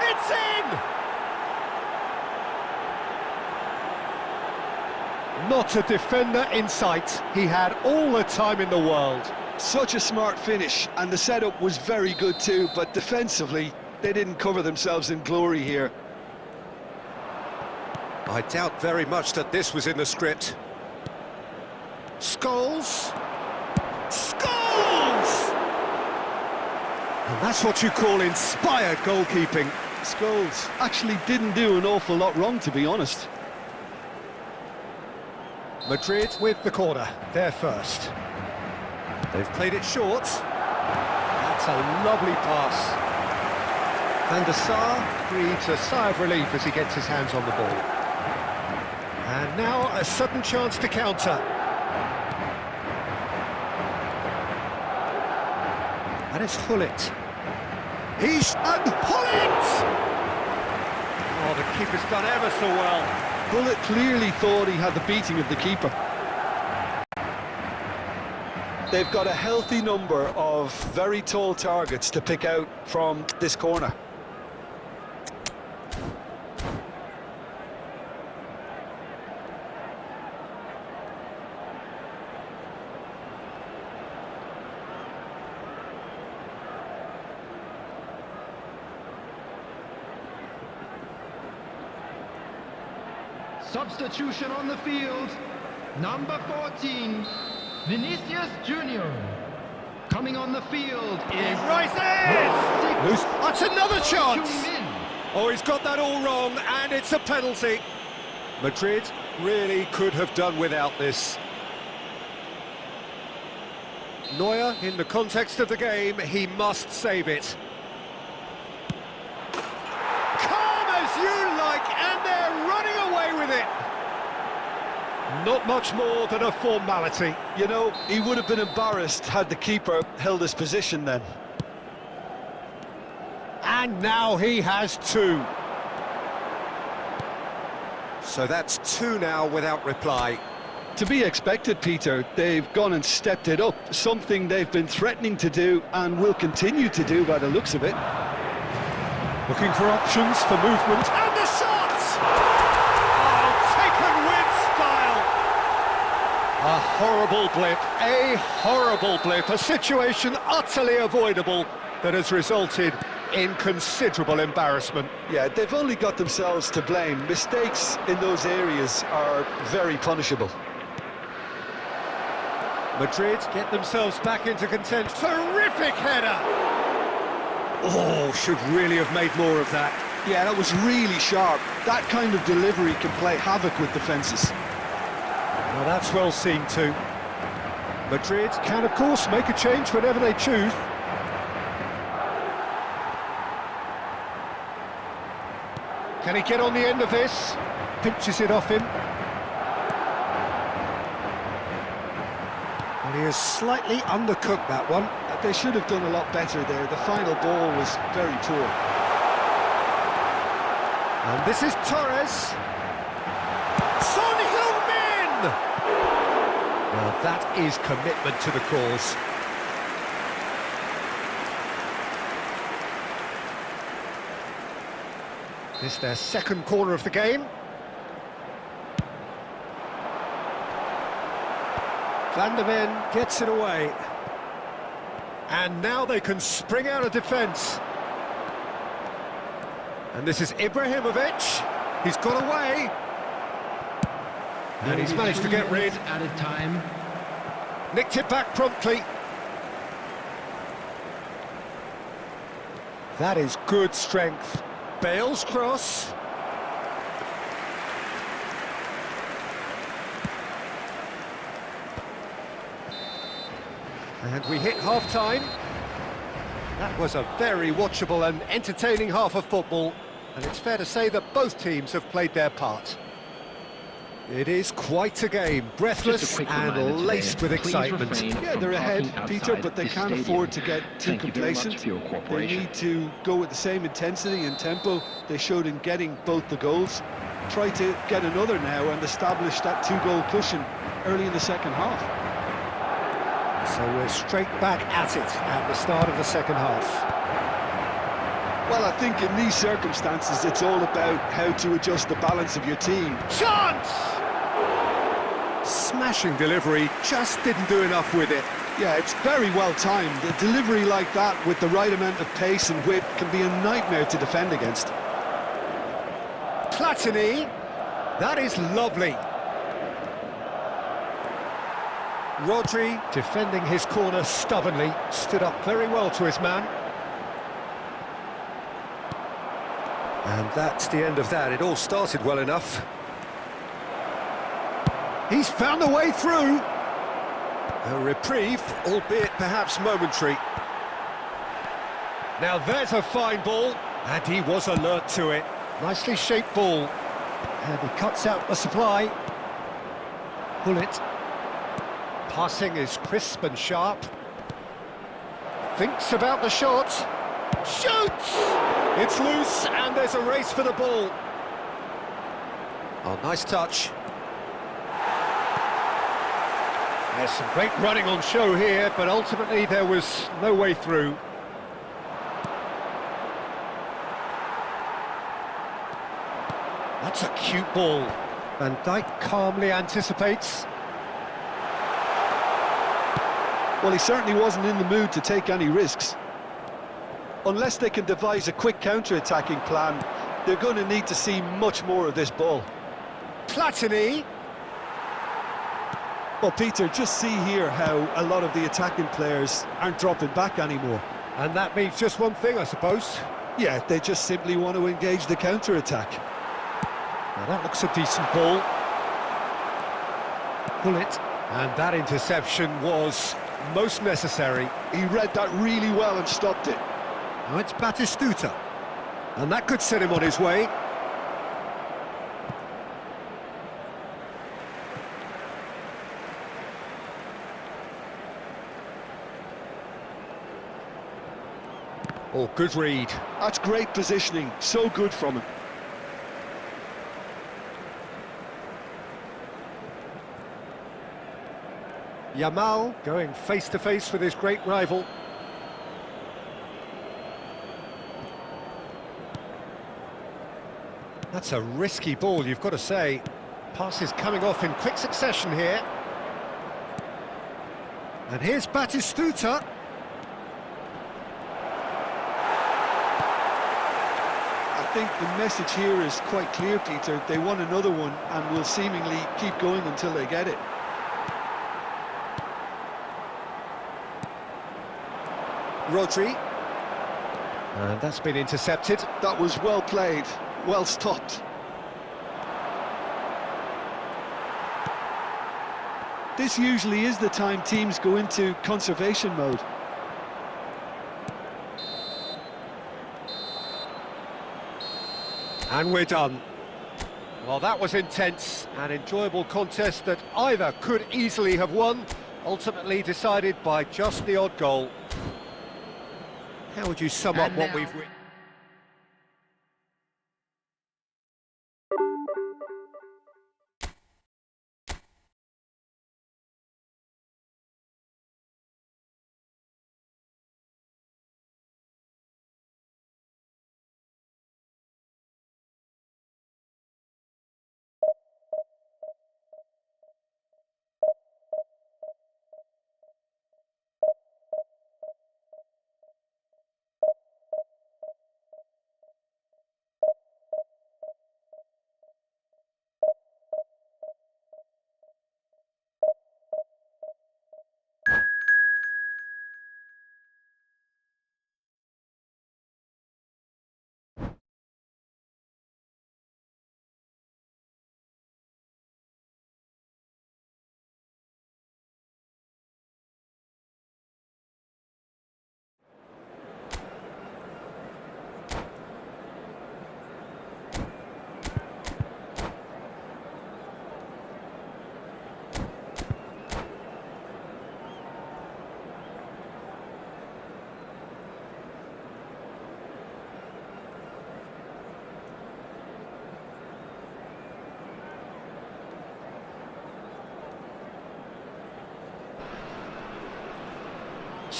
It's in! Not a defender in sight. He had all the time in the world. Such a smart finish, and the setup was very good too, but defensively, they didn't cover themselves in glory here. I doubt very much that this was in the script. Scholes! Scholes! And that's what you call inspired goalkeeping. Scholes actually didn't do an awful lot wrong, to be honest. Madrid with the corner, they're first. They've played it short. That's a lovely pass. And the Sar breathes a sigh of relief as he gets his hands on the ball. And now a sudden chance to counter. And it's Hullet. And Hullet! Oh, the keeper's done ever so well. Hullet clearly thought he had the beating of the keeper. They've got a healthy number of very tall targets to pick out from this corner. Substitution on the field. Number 14, Vinicius Junior. Coming on the field is... Rises! That's another chance! Oh, he's got that all wrong, and it's a penalty. Madrid really could have done without this. Neuer, in the context of the game, he must save it. Calm as you like, and they're running away with it. Not much more than a formality. You know, he would have been embarrassed had the keeper held his position then. And now he has two. So that's two now without reply. To be expected, Peter. They've gone and stepped it up, something they've been threatening to do and will continue to do by the looks of it. Looking for options for movement. And the shot! Oh, taken with style! A horrible blip, a situation utterly avoidable that has resulted in considerable embarrassment. Yeah, they've only got themselves to blame. Mistakes in those areas are very punishable. Madrid get themselves back into contention. Terrific header! Oh, should really have made more of that. Yeah, that was really sharp. That kind of delivery can play havoc with defences. Well, that's well seen too. Madrid can, of course, make a change whenever they choose. Can he get on the end of this? Pinches it off him. Well, he has slightly undercooked that one. They should have done a lot better there. The final ball was very poor. And this is Torres. Son Heung-min! Well, that is commitment to the cause. It's their second corner of the game. Van der Ven gets it away. And now they can spring out of defence. And this is Ibrahimovic. He's got away. And he's managed to get rid. Added time. Nicked it back promptly. That is good strength. Bale's cross. And we hit half-time. That was a very watchable and entertaining half of football, and it's fair to say that both teams have played their part. It is quite a game, breathless and laced with excitement. Yeah, they're ahead, Peter, but they can't afford to get too complacent. They need to go with the same intensity and tempo they showed in getting both the goals. Try to get another now and establish that two-goal cushion early in the second half. So we're straight back at it at the start of the second half. Well, I think in these circumstances, it's all about how to adjust the balance of your team. Chance! Smashing delivery, just didn't do enough with it. Yeah, it's very well timed. A delivery like that with the right amount of pace and width can be a nightmare to defend against. Platini, that is lovely. Rodri, defending his corner stubbornly, stood up very well to his man. And that's the end of that. It all started well enough. He's found a way through. A reprieve, albeit perhaps momentary. Now there's a fine ball, and he was alert to it. Nicely shaped ball. And he cuts out the supply. Bullet. Passing is crisp and sharp. Thinks about the shot. Shoots! It's loose, and there's a race for the ball. Oh, nice touch. There's some great running on show here, but ultimately there was no way through. That's a cute ball. Van Dijk calmly anticipates. Well, he certainly wasn't in the mood to take any risks. Unless they can devise a quick counter-attacking plan, they're going to need to see much more of this ball. Platini. Well, Peter, just see here how a lot of the attacking players aren't dropping back anymore. And that means just one thing, I suppose. Yeah, they just simply want to engage the counter-attack. Now that looks a decent ball. Bullet. And that interception was most necessary. He read that really well and stopped it. Now it's Batistuta. And that could set him on his way. Oh, good read. That's great positioning. So good from him. Yamal going face-to-face with his great rival. That's a risky ball, you've got to say. Passes coming off in quick succession here. And here's Batistuta. I think the message here is quite clear, Peter. They want another one and will seemingly keep going until they get it. Rodri. And that's been intercepted. That was well played, well stopped. This usually is the time teams go into conservation mode. And we're done. Well, that was intense, an enjoyable contest that either could easily have won, ultimately decided by just the odd goal. How would you sum up what we've witnessed?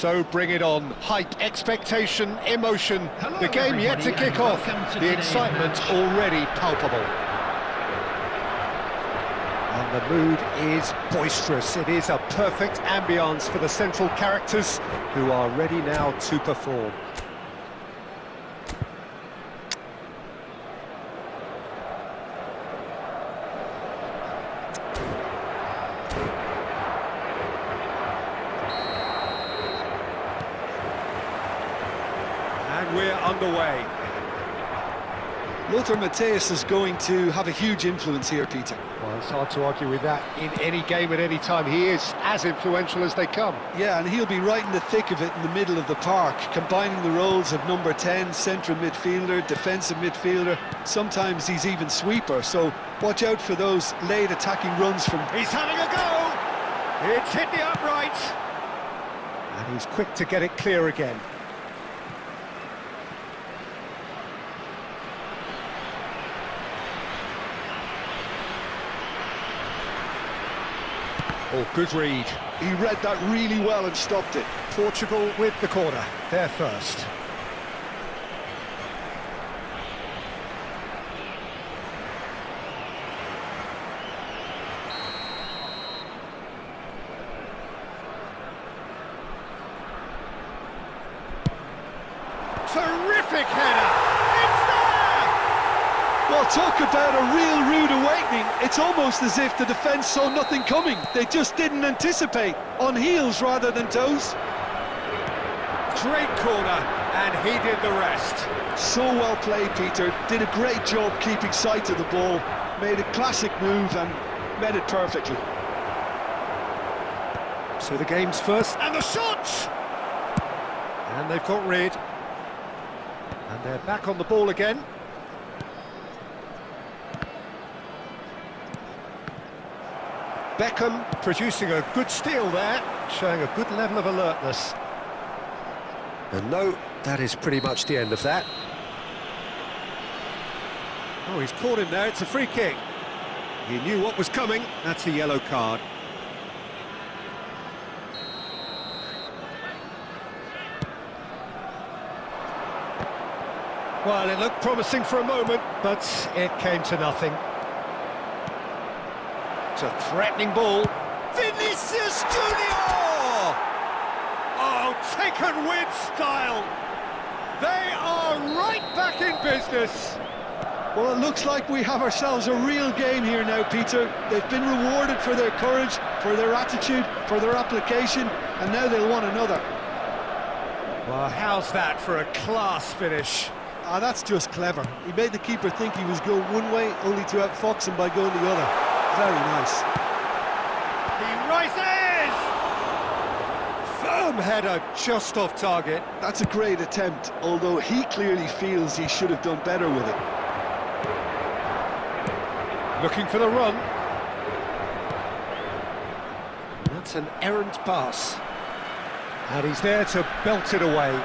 So bring it on. Hype, expectation, emotion. Hello, The game yet to everybody, kick and off. welcome to The today's excitement match. already palpable. And the mood is boisterous. It is a perfect ambience for the central characters who are ready now to perform. And we're underway. Lothar Matthäus is going to have a huge influence here, Peter. Well, it's hard to argue with that. In any game at any time, he is as influential as they come. Yeah, and he'll be right in the thick of it in the middle of the park, combining the roles of number 10, central midfielder, defensive midfielder. Sometimes he's even sweeper, so watch out for those late attacking runs from... He's having a go! It's hit the upright! And he's quick to get it clear again. Oh, good read. He read that really well and stopped it. Portugal with the corner. They're first. Terrific header! It's there! Well, talk about a real rude awakening. It's almost as if the defence saw nothing coming. They just didn't anticipate. On heels rather than toes. Great corner, and he did the rest. So well played, Peter. Did a great job keeping sight of the ball. Made a classic move and met it perfectly. So the game's first, and the shot! And they've got rid. And they're back on the ball again. Beckham producing a good steal there, showing a good level of alertness. And no, that is pretty much the end of that. Oh, he's caught him there, it's a free kick. He knew what was coming, that's a yellow card. Well, it looked promising for a moment, but it came to nothing. It's a threatening ball. Vinicius Junior! Oh, taken with style. They are right back in business. Well, it looks like we have ourselves a real game here now, Peter. They've been rewarded for their courage, for their attitude, for their application, and now they'll want another. Well, how's that for a class finish? Ah, that's just clever. He made the keeper think he was going one way, only to outfox him by going the other. Very nice. He rises! Firm header, just off target. That's a great attempt, although he clearly feels he should have done better with it. Looking for the run. That's an errant pass. And he's there to belt it away.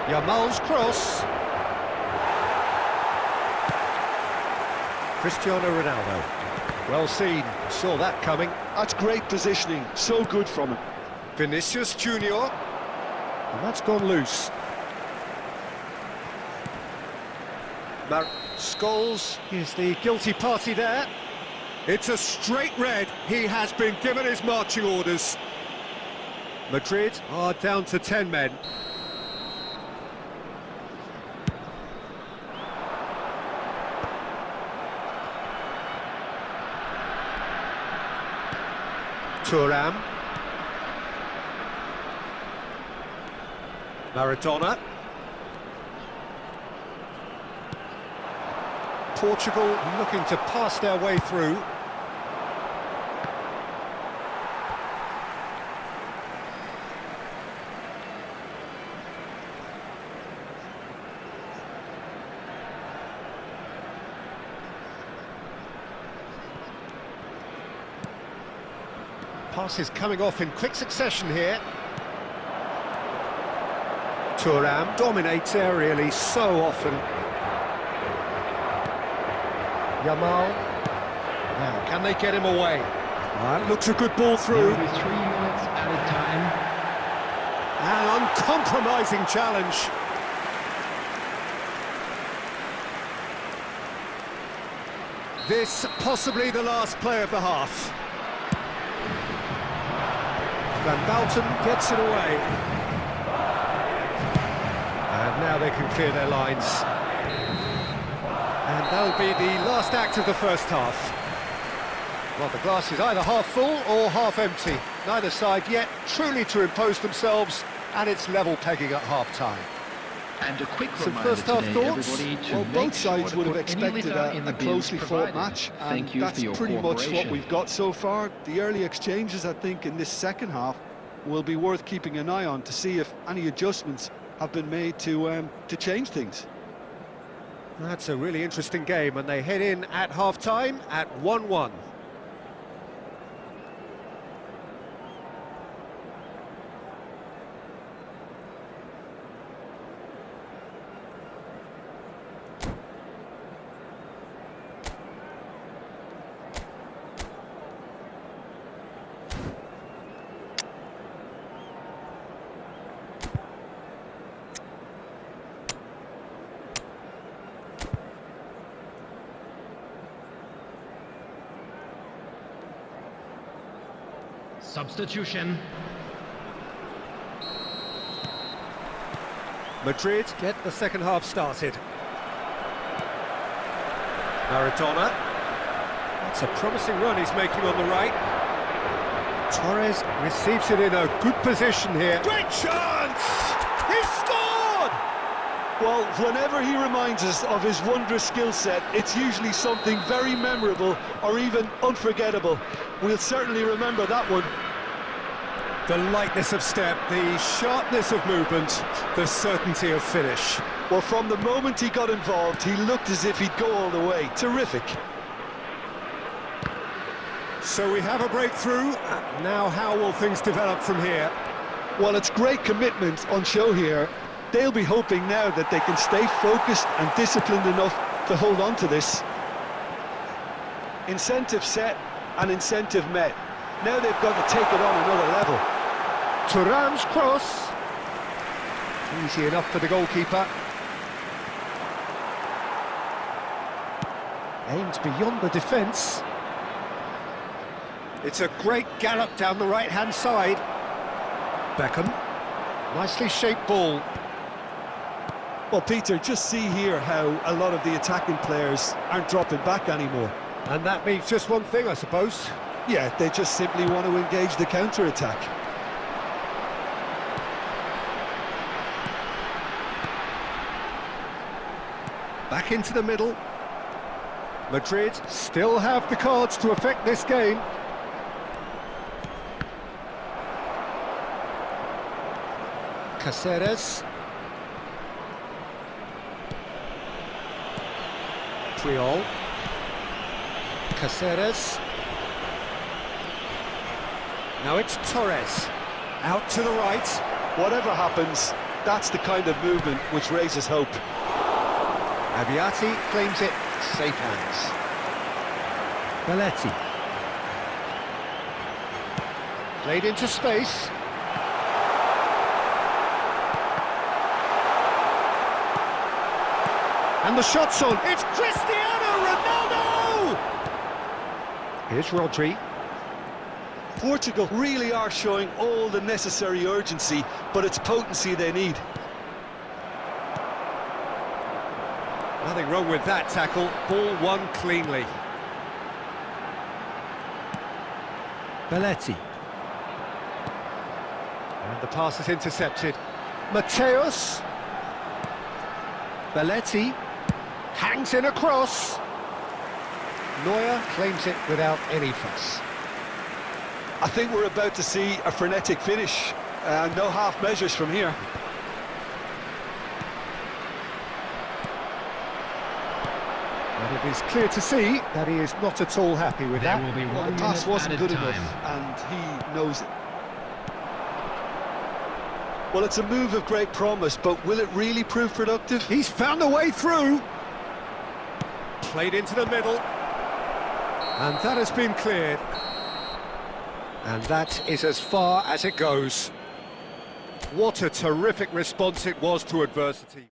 Yamal's cross. Cristiano Ronaldo. Well seen, saw that coming. That's great positioning, so good from him. Vinicius Junior. And that's gone loose. Scholes is the guilty party there. It's a straight red. He has been given his marching orders. Madrid are down to 10 men. Thuram. Maradona. Portugal looking to pass their way through. Passes coming off in quick succession here. Thuram dominates aerially so often. Yamal. Now, can they get him away? That looks a good ball through. There will be 3 minutes added time. An uncompromising challenge. This possibly the last play of the half. Van Bouten gets it away. And now they can clear their lines. And that'll be the last act of the first half. Well, the glass is either half full or half empty. Neither side yet truly to impose themselves, and it's level pegging at half-time. And a quick Some reminder first half today, thoughts? everybody, to Well, make both sides sure would to have put any expected litter in the a bins closely fought provided. match, and Thank you that's for your pretty much what cooperation. we've got so far. The early exchanges, I think, in this second half will be worth keeping an eye on to see if any adjustments have been made to change things. That's a really interesting game, and they head in at half-time at 1-1. Substitution. Madrid get the second half started. Maradona. That's a promising run he's making on the right. Torres receives it in a good position here. Great chance! He scored! Well, whenever he reminds us of his wondrous skill set, it's usually something very memorable or even unforgettable. We'll certainly remember that one. The lightness of step, the sharpness of movement, the certainty of finish. Well, from the moment he got involved, he looked as if he'd go all the way. Terrific. So we have a breakthrough. Now how will things develop from here? Well, it's great commitment on show here. They'll be hoping now that they can stay focused and disciplined enough to hold on to this. Incentive set and incentive met. Now they've got to take it on another level. Thuram's cross. Easy enough for the goalkeeper. Aimed beyond the defence. It's a great gallop down the right-hand side. Beckham. Nicely shaped ball. Well, Peter, just see here how a lot of the attacking players aren't dropping back anymore. And that means just one thing, I suppose. Yeah, they just simply want to engage the counter-attack. Back into the middle. Madrid still have the cards to affect this game. Caceres. Puyol. Caceres. Now it's Torres. Out to the right. Whatever happens, that's the kind of movement which raises hope. Abiati claims it. Safe hands. Belletti. Played into space. And the shot's on. It's Cristiano Ronaldo! Here's Rodri. Portugal really are showing all the necessary urgency, but it's potency they need. Nothing wrong with that tackle. Ball won cleanly. Belletti. And the pass is intercepted. Mateus. Belletti. Hangs in a cross. Neuer claims it without any fuss. I think we're about to see a frenetic finish. No half measures from here. And it is clear to see that he is not at all happy with that. There will be Well, 1 the pass minute wasn't added good time. enough, and he knows it. Well, it's a move of great promise, but will it really prove productive? He's found a way through. Played into the middle. And that has been cleared. And that is as far as it goes. What a terrific response it was to adversity.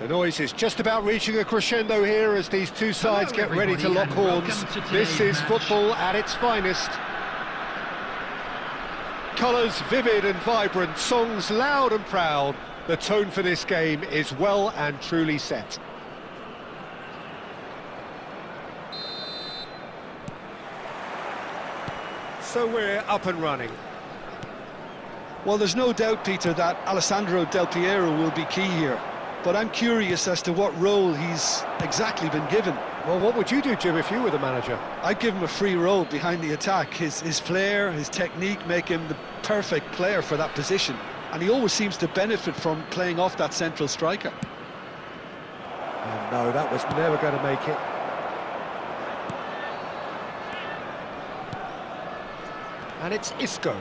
The noise is just about reaching a crescendo here as these two sides get ready to lock horns. This is football at its finest. Colours vivid and vibrant, songs loud and proud. The tone for this game is well and truly set. So we're up and running. Well, there's no doubt, Peter, that Alessandro Del Piero will be key here. But I'm curious as to what role he's exactly been given. Well, what would you do, Jim, if you were the manager? I'd give him a free role behind the attack. His flair, his technique make him the perfect player for that position. And he always seems to benefit from playing off that central striker. Oh, no, that was never going to make it. And it's Isco.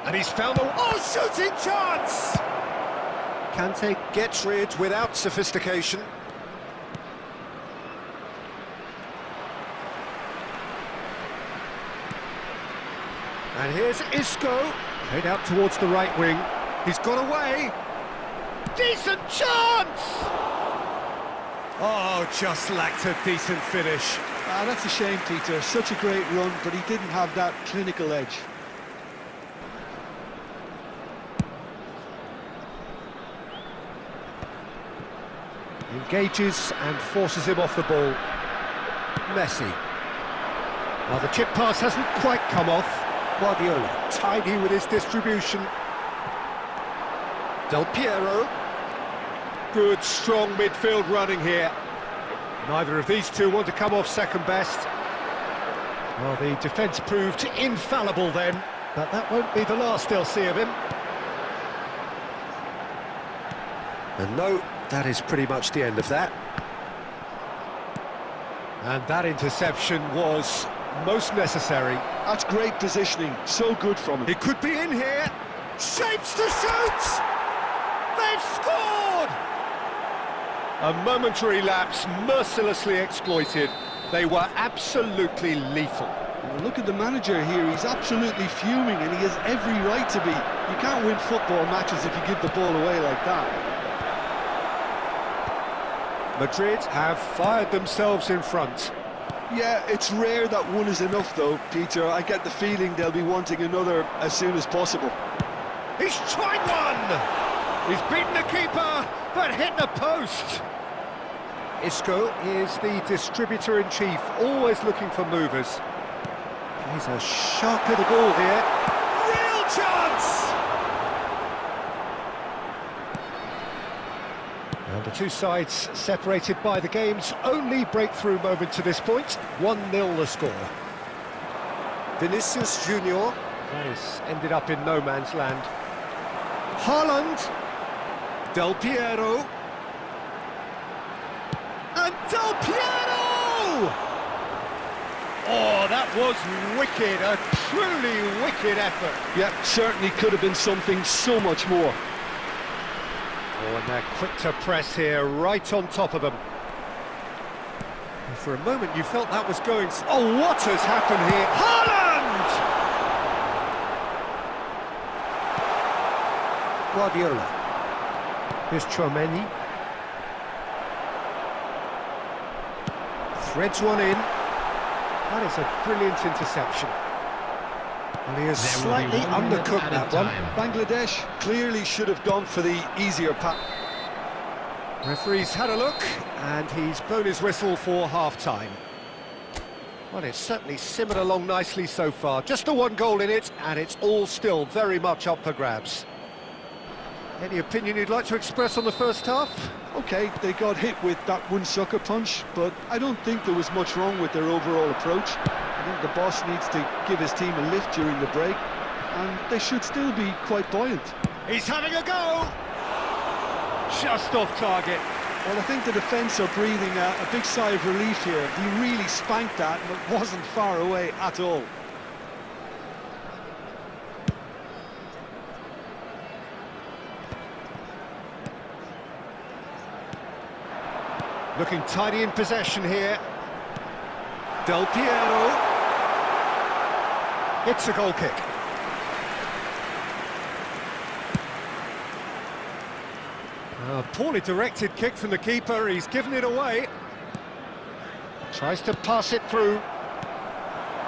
And he's found a... Oh, shooting chance! Kante gets rid without sophistication. And here's Isco, head out towards the right wing. He's got away. Decent chance! Oh, just lacked a decent finish. Ah, that's a shame, Peter. Such a great run, but he didn't have that clinical edge. Engages and forces him off the ball. Messi. Well, the chip pass hasn't quite come off. Guardiola, tidy with his distribution. Del Piero. Good, strong midfield running here. Neither of these two want to come off second best. Well, the defence proved infallible then, but that won't be the last they'll see of him. And no, that is pretty much the end of that. And that interception was most necessary. That's great positioning, so good from him. It could be in here. Shapes to shoot! They've scored! A momentary lapse, mercilessly exploited. They were absolutely lethal. Well, look at the manager here, he's absolutely fuming and he has every right to be. You can't win football matches if you give the ball away like that. Madrid have fired themselves in front. Yeah, it's rare that one is enough though, Peter. I get the feeling they'll be wanting another as soon as possible. He's tried one! He's beaten the keeper, but hit the post. Isco is the distributor-in-chief, always looking for movers. He's a sharp little ball here. Real chance! And the two sides separated by the game's only breakthrough moment to this point. 1-0 the score. Vinicius Junior has ended up in no man's land. Haaland, Del Piero, and Del Piero! Oh, that was wicked, a truly wicked effort. Yeah, certainly could have been something so much more. Oh, and they're quick to press here, right on top of them. And for a moment you felt that was going... Oh, what has happened here? Haaland! Guardiola. Here's Chouameni. Threads one in. That is a brilliant interception. And he has slightly undercooked that one. Bangladesh clearly should have gone for the easier pass. Referee's had a look, and he's blown his whistle for half-time. Well, it's certainly simmered along nicely so far. Just the one goal in it, and it's all still very much up for grabs. Any opinion you'd like to express on the first half? Okay, they got hit with that one sucker punch, but I don't think there was much wrong with their overall approach. I think the boss needs to give his team a lift during the break, and they should still be quite buoyant. He's having a go! Just off target. Well, I think the defence are breathing a big sigh of relief here. He really spanked that, and it wasn't far away at all. Looking tidy in possession here. Del Piero. It's a goal kick. A poorly directed kick from the keeper, he's given it away. Tries to pass it through.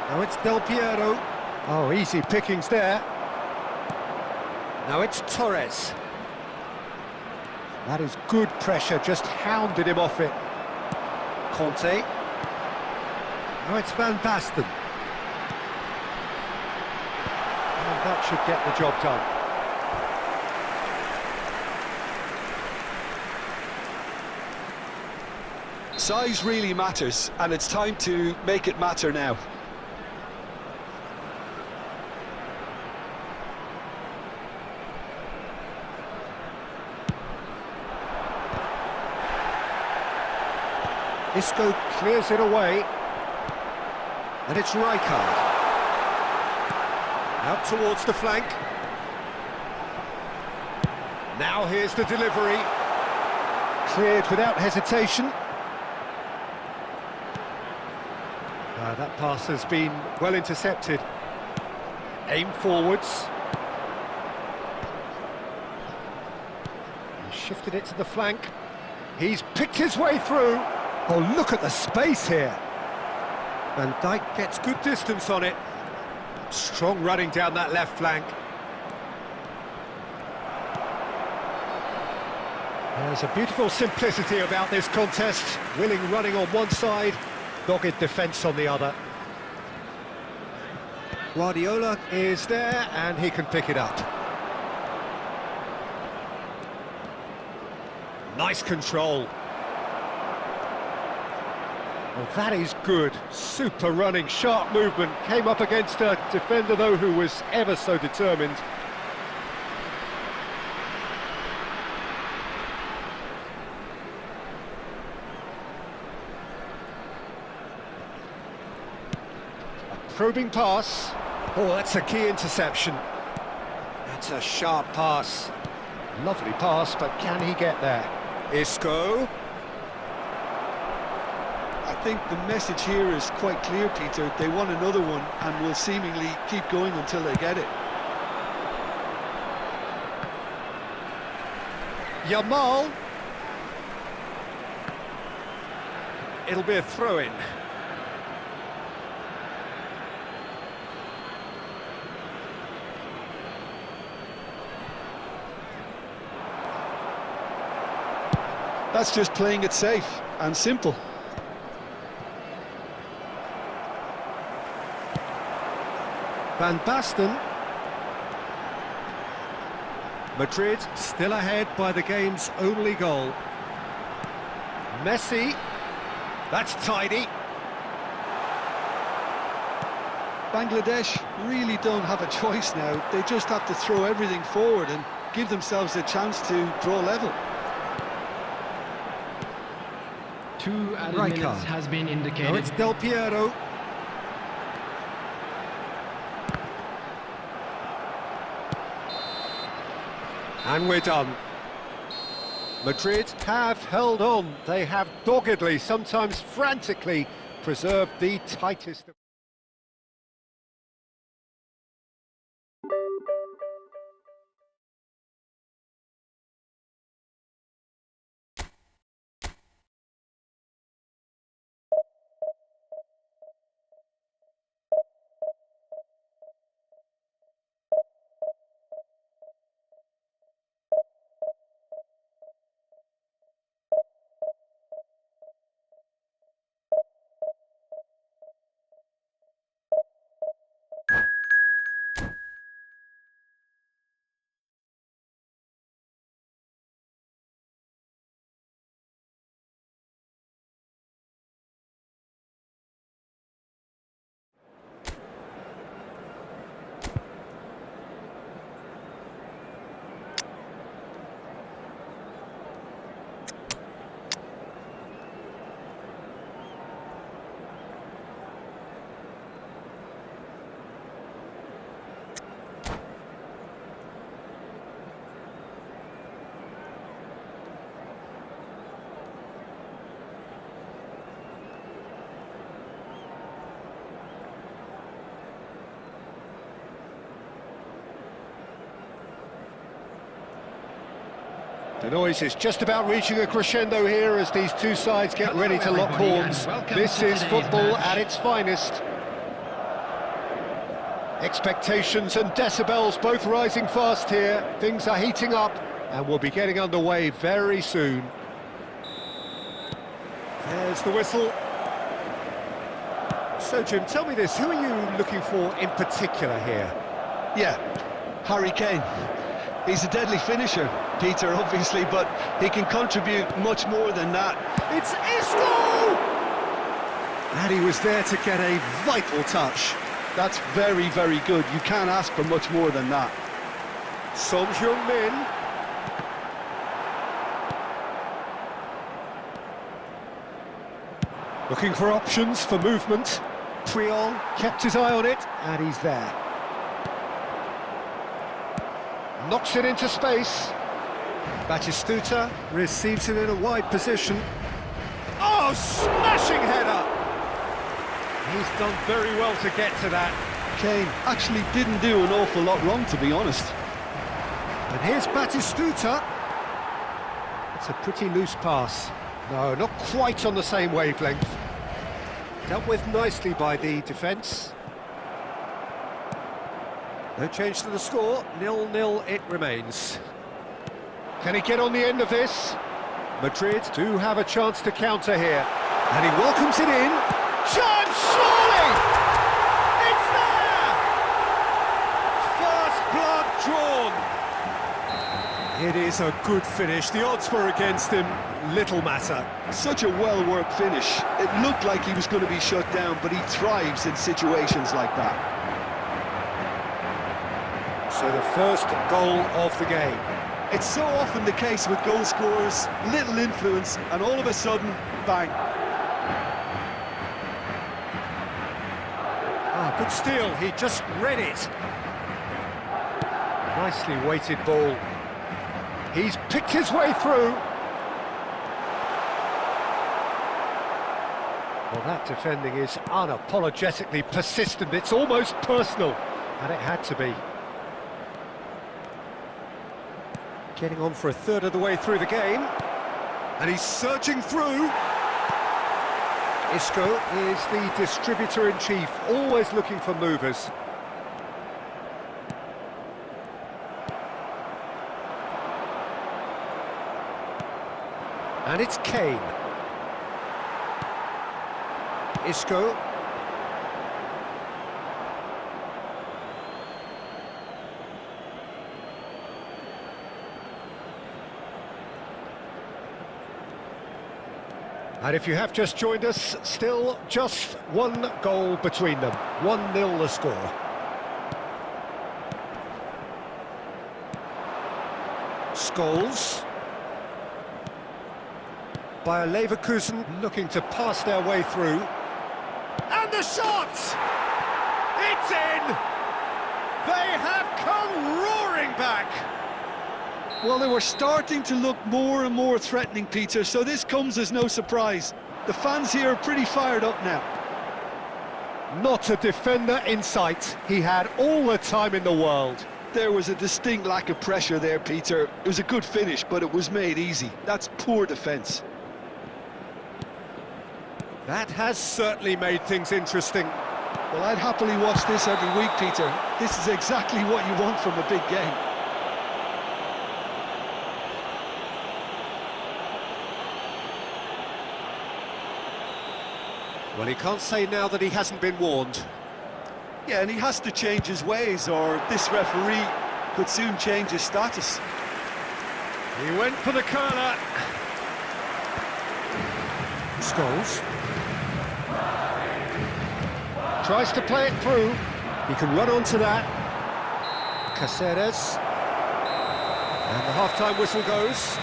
Now it's Del Piero. Oh, easy pickings there. Now it's Torres. That is good pressure, just hounded him off it. Conte. Now it's Van Basten. And that should get the job done. Size really matters, and it's time to make it matter now. Isco clears it away. And it's Rijkaard. Out towards the flank. Now here's the delivery. Cleared without hesitation. That pass has been well intercepted. Aim forwards. He shifted it to the flank. He's picked his way through. Oh, look at the space here. Van Dijk gets good distance on it. Strong running down that left flank. There's a beautiful simplicity about this contest. Willing running on one side, dogged defence on the other. Guardiola is there and he can pick it up. Nice control. Well, that is good. Super running, sharp movement. Came up against a defender, though, who was ever so determined. A probing pass. Oh, that's a key interception. That's a sharp pass. Lovely pass, but can he get there? Isco. think the message here is quite clear, Peter. They want another one and will seemingly keep going until they get it. Yamal. It'll be a throw-in. That's just playing it safe and simple. Van Basten. Madrid still ahead by the game's only goal. Messi. That's tidy. Bangladesh really don't have a choice now. They just have to throw everything forward and give themselves a chance to draw level. 2 added minutes has been indicated. No, it's Del Piero. And we're done. Madrid have held on. They have doggedly, sometimes frantically, preserved the tightest... The noise is just about reaching a crescendo here as these two sides get ready to lock horns. This is football at its finest. Expectations and decibels both rising fast here. Things are heating up and we'll be getting underway very soon. There's the whistle. So, Jim, tell me this, who are you looking for in particular here? Yeah, Harry Kane. He's a deadly finisher, Peter, obviously, but he can contribute much more than that. It's Isco! And he was there to get a vital touch. That's very, very good. You can't ask for much more than that. Son Heung-min. Looking for options for movement. Puyol kept his eye on it, and he's there. Knocks it into space. Batistuta receives it in a wide position. Oh, smashing header! He's done very well to get to that. Kane actually didn't do an awful lot wrong, to be honest. And here's Batistuta. It's a pretty loose pass. No, not quite on the same wavelength. Dealt with nicely by the defence. No change to the score, 0-0 it remains. Can he get on the end of this? Madrid do have a chance to counter here. And he welcomes it in. Chance, surely! It's there! First blood drawn. It is a good finish. The odds were against him. Little matter. Such a well-worked finish. It looked like he was going to be shut down, but he thrives in situations like that. So the first goal of the game. It's so often the case with goal scorers, little influence, and all of a sudden, bang. Ah, good steal, he just read it. Nicely weighted ball. He's picked his way through. Well, that defending is unapologetically persistent. It's almost personal, and it had to be. Getting on for a third of the way through the game. And he's surging through. Isco is the distributor-in-chief, always looking for movers. And it's Kane. Isco. And if you have just joined us, still just one goal between them. 1-0 the score. Scholes. Bayer Leverkusen looking to pass their way through. And the shot! It's in! They have come roaring back! Well, they were starting to look more and more threatening, Peter, so this comes as no surprise. The fans here are pretty fired up now. Not a defender in sight. He had all the time in the world. There was a distinct lack of pressure there, Peter. It was a good finish, but it was made easy. That's poor defence. That has certainly made things interesting. Well, I'd happily watch this every week, Peter. This is exactly what you want from a big game. Well, he can't say now that he hasn't been warned. Yeah, and he has to change his ways, or this referee could soon change his status. He went for the curler. Scholes. Tries to play it through. He can run onto that. Caceres. And the half-time whistle goes.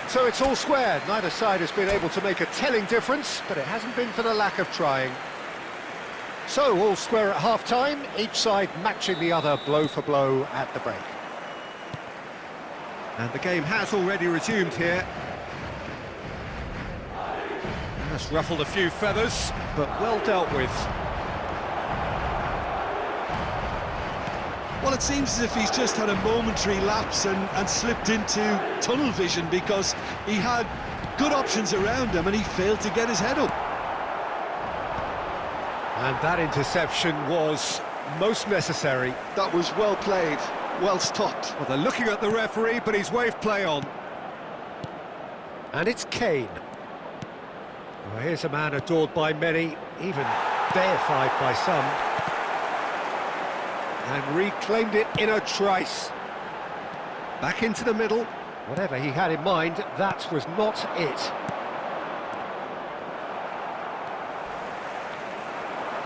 So it's all square. Neither side has been able to make a telling difference, but it hasn't been for the lack of trying. So all square at half-time, each side matching the other blow for blow at the break. And the game has already resumed here. That's ruffled a few feathers, but well dealt with. Well, it seems as if he's just had a momentary lapse and slipped into tunnel vision, because he had good options around him and he failed to get his head up. And that interception was most necessary. That was well played, well stopped. Well, they're looking at the referee, but he's waved play on. And it's Kane. Well, here's a man adored by many, even deified by some. And reclaimed it in a trice. Back into the middle. Whatever he had in mind, that was not it.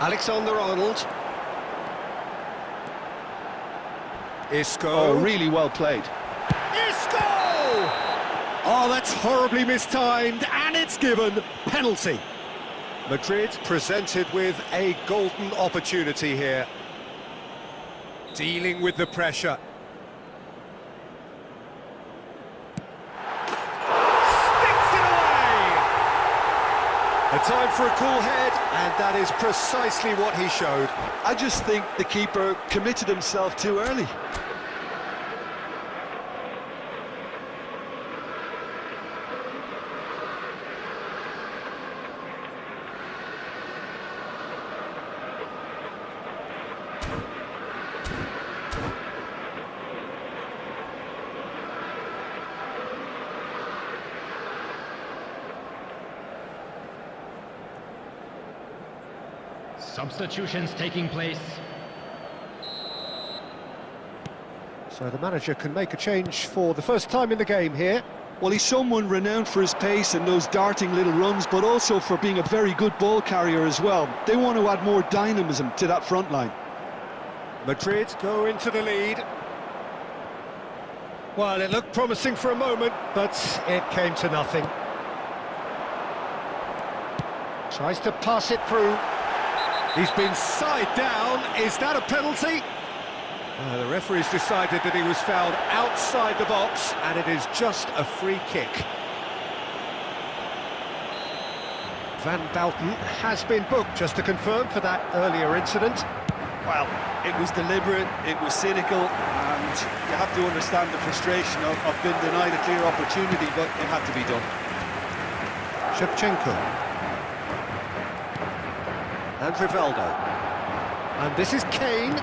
Alexander-Arnold. Isco. Oh, really well played. Isco! Oh, that's horribly mistimed, and it's given. Penalty. Madrid presented with a golden opportunity here. Dealing with the pressure. Sticks it away! A time for a cool head, and that is precisely what he showed. I just think the keeper committed himself too early. Substitutions taking place. So the manager can make a change for the first time in the game here. Well, he's someone renowned for his pace and those darting little runs, but also for being a very good ball carrier as well. They want to add more dynamism to that front line. Madrid go into the lead. Well, it looked promising for a moment, but it came to nothing. Tries to pass it through. He's been side down. Is that a penalty? The referee's decided that he was fouled outside the box, and it is just a free kick. Van Bouten has been booked, just to confirm, for that earlier incident. Well, it was deliberate, it was cynical, and you have to understand the frustration of being denied a clear opportunity, but it had to be done. Shevchenko. And Rivaldo. And this is Kane.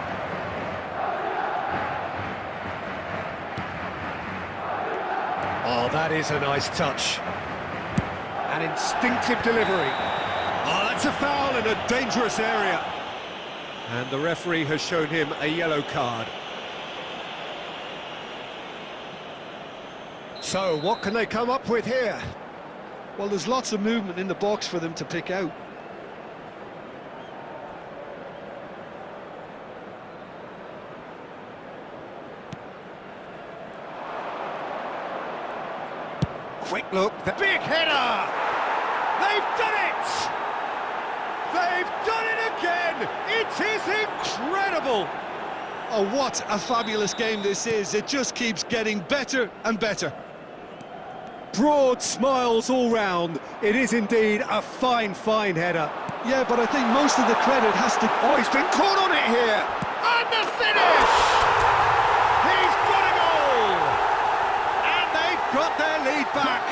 Oh, that is a nice touch. An instinctive delivery. Oh, that's a foul in a dangerous area. And the referee has shown him a yellow card. So, what can they come up with here? Well, there's lots of movement in the box for them to pick out. Quick look, the big header! They've done it! They've done it again! It is incredible! Oh, what a fabulous game this is. It just keeps getting better and better. Broad smiles all round. It is indeed a fine, fine header. Yeah, but I think most of the credit has to... Oh, he's been caught on it here! And the finish! He's got a goal! And they've got their lead back.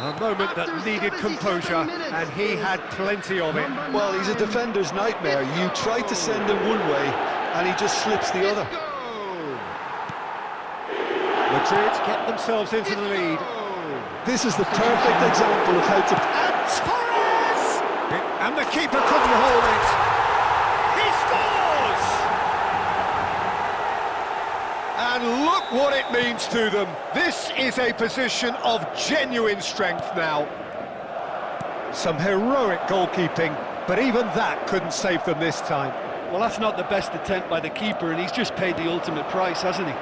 A moment that needed composure, and he had plenty of it. Well, he's a defender's nightmare. You try to send him one way, and he just slips the other. Madrid get themselves into the lead. This is the perfect example of how to... And Torres! And the keeper couldn't hold it. He scores! And look what it means to them. This is a position of genuine strength now. Some heroic goalkeeping, but even that couldn't save them this time. Well, that's not the best attempt by the keeper, and he's just paid the ultimate price, hasn't he?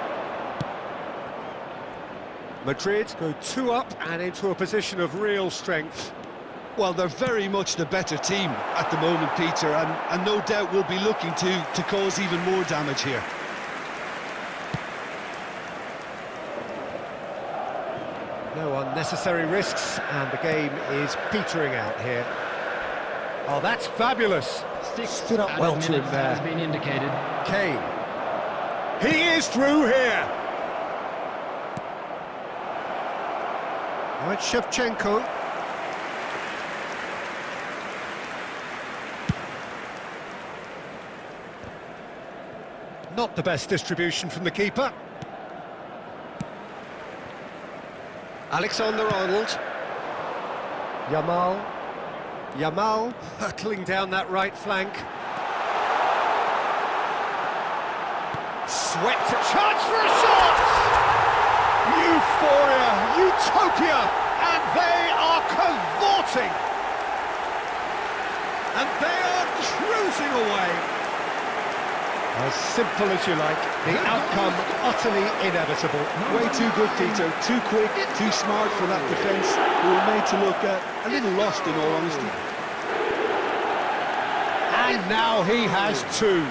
Madrid go 2 up and into a position of real strength. Well, they're very much the better team at the moment, Peter, and no doubt will be looking to cause even more damage here. No unnecessary risks, and the game is petering out here. Oh, that's fabulous. Stood up well to him there. Has been indicated. Kane. He is through here. Now it's Shevchenko. Not the best distribution from the keeper. Alexander-Arnold. Yamal hurtling down that right flank. Swept a chance for a shot! Euphoria, utopia, and they are cavorting. And they are cruising away. As simple as you like, the outcome utterly inevitable. Way too good, Peter. Too quick, too smart for that defence. We were made to look a little lost, in all honesty. And now he has 2.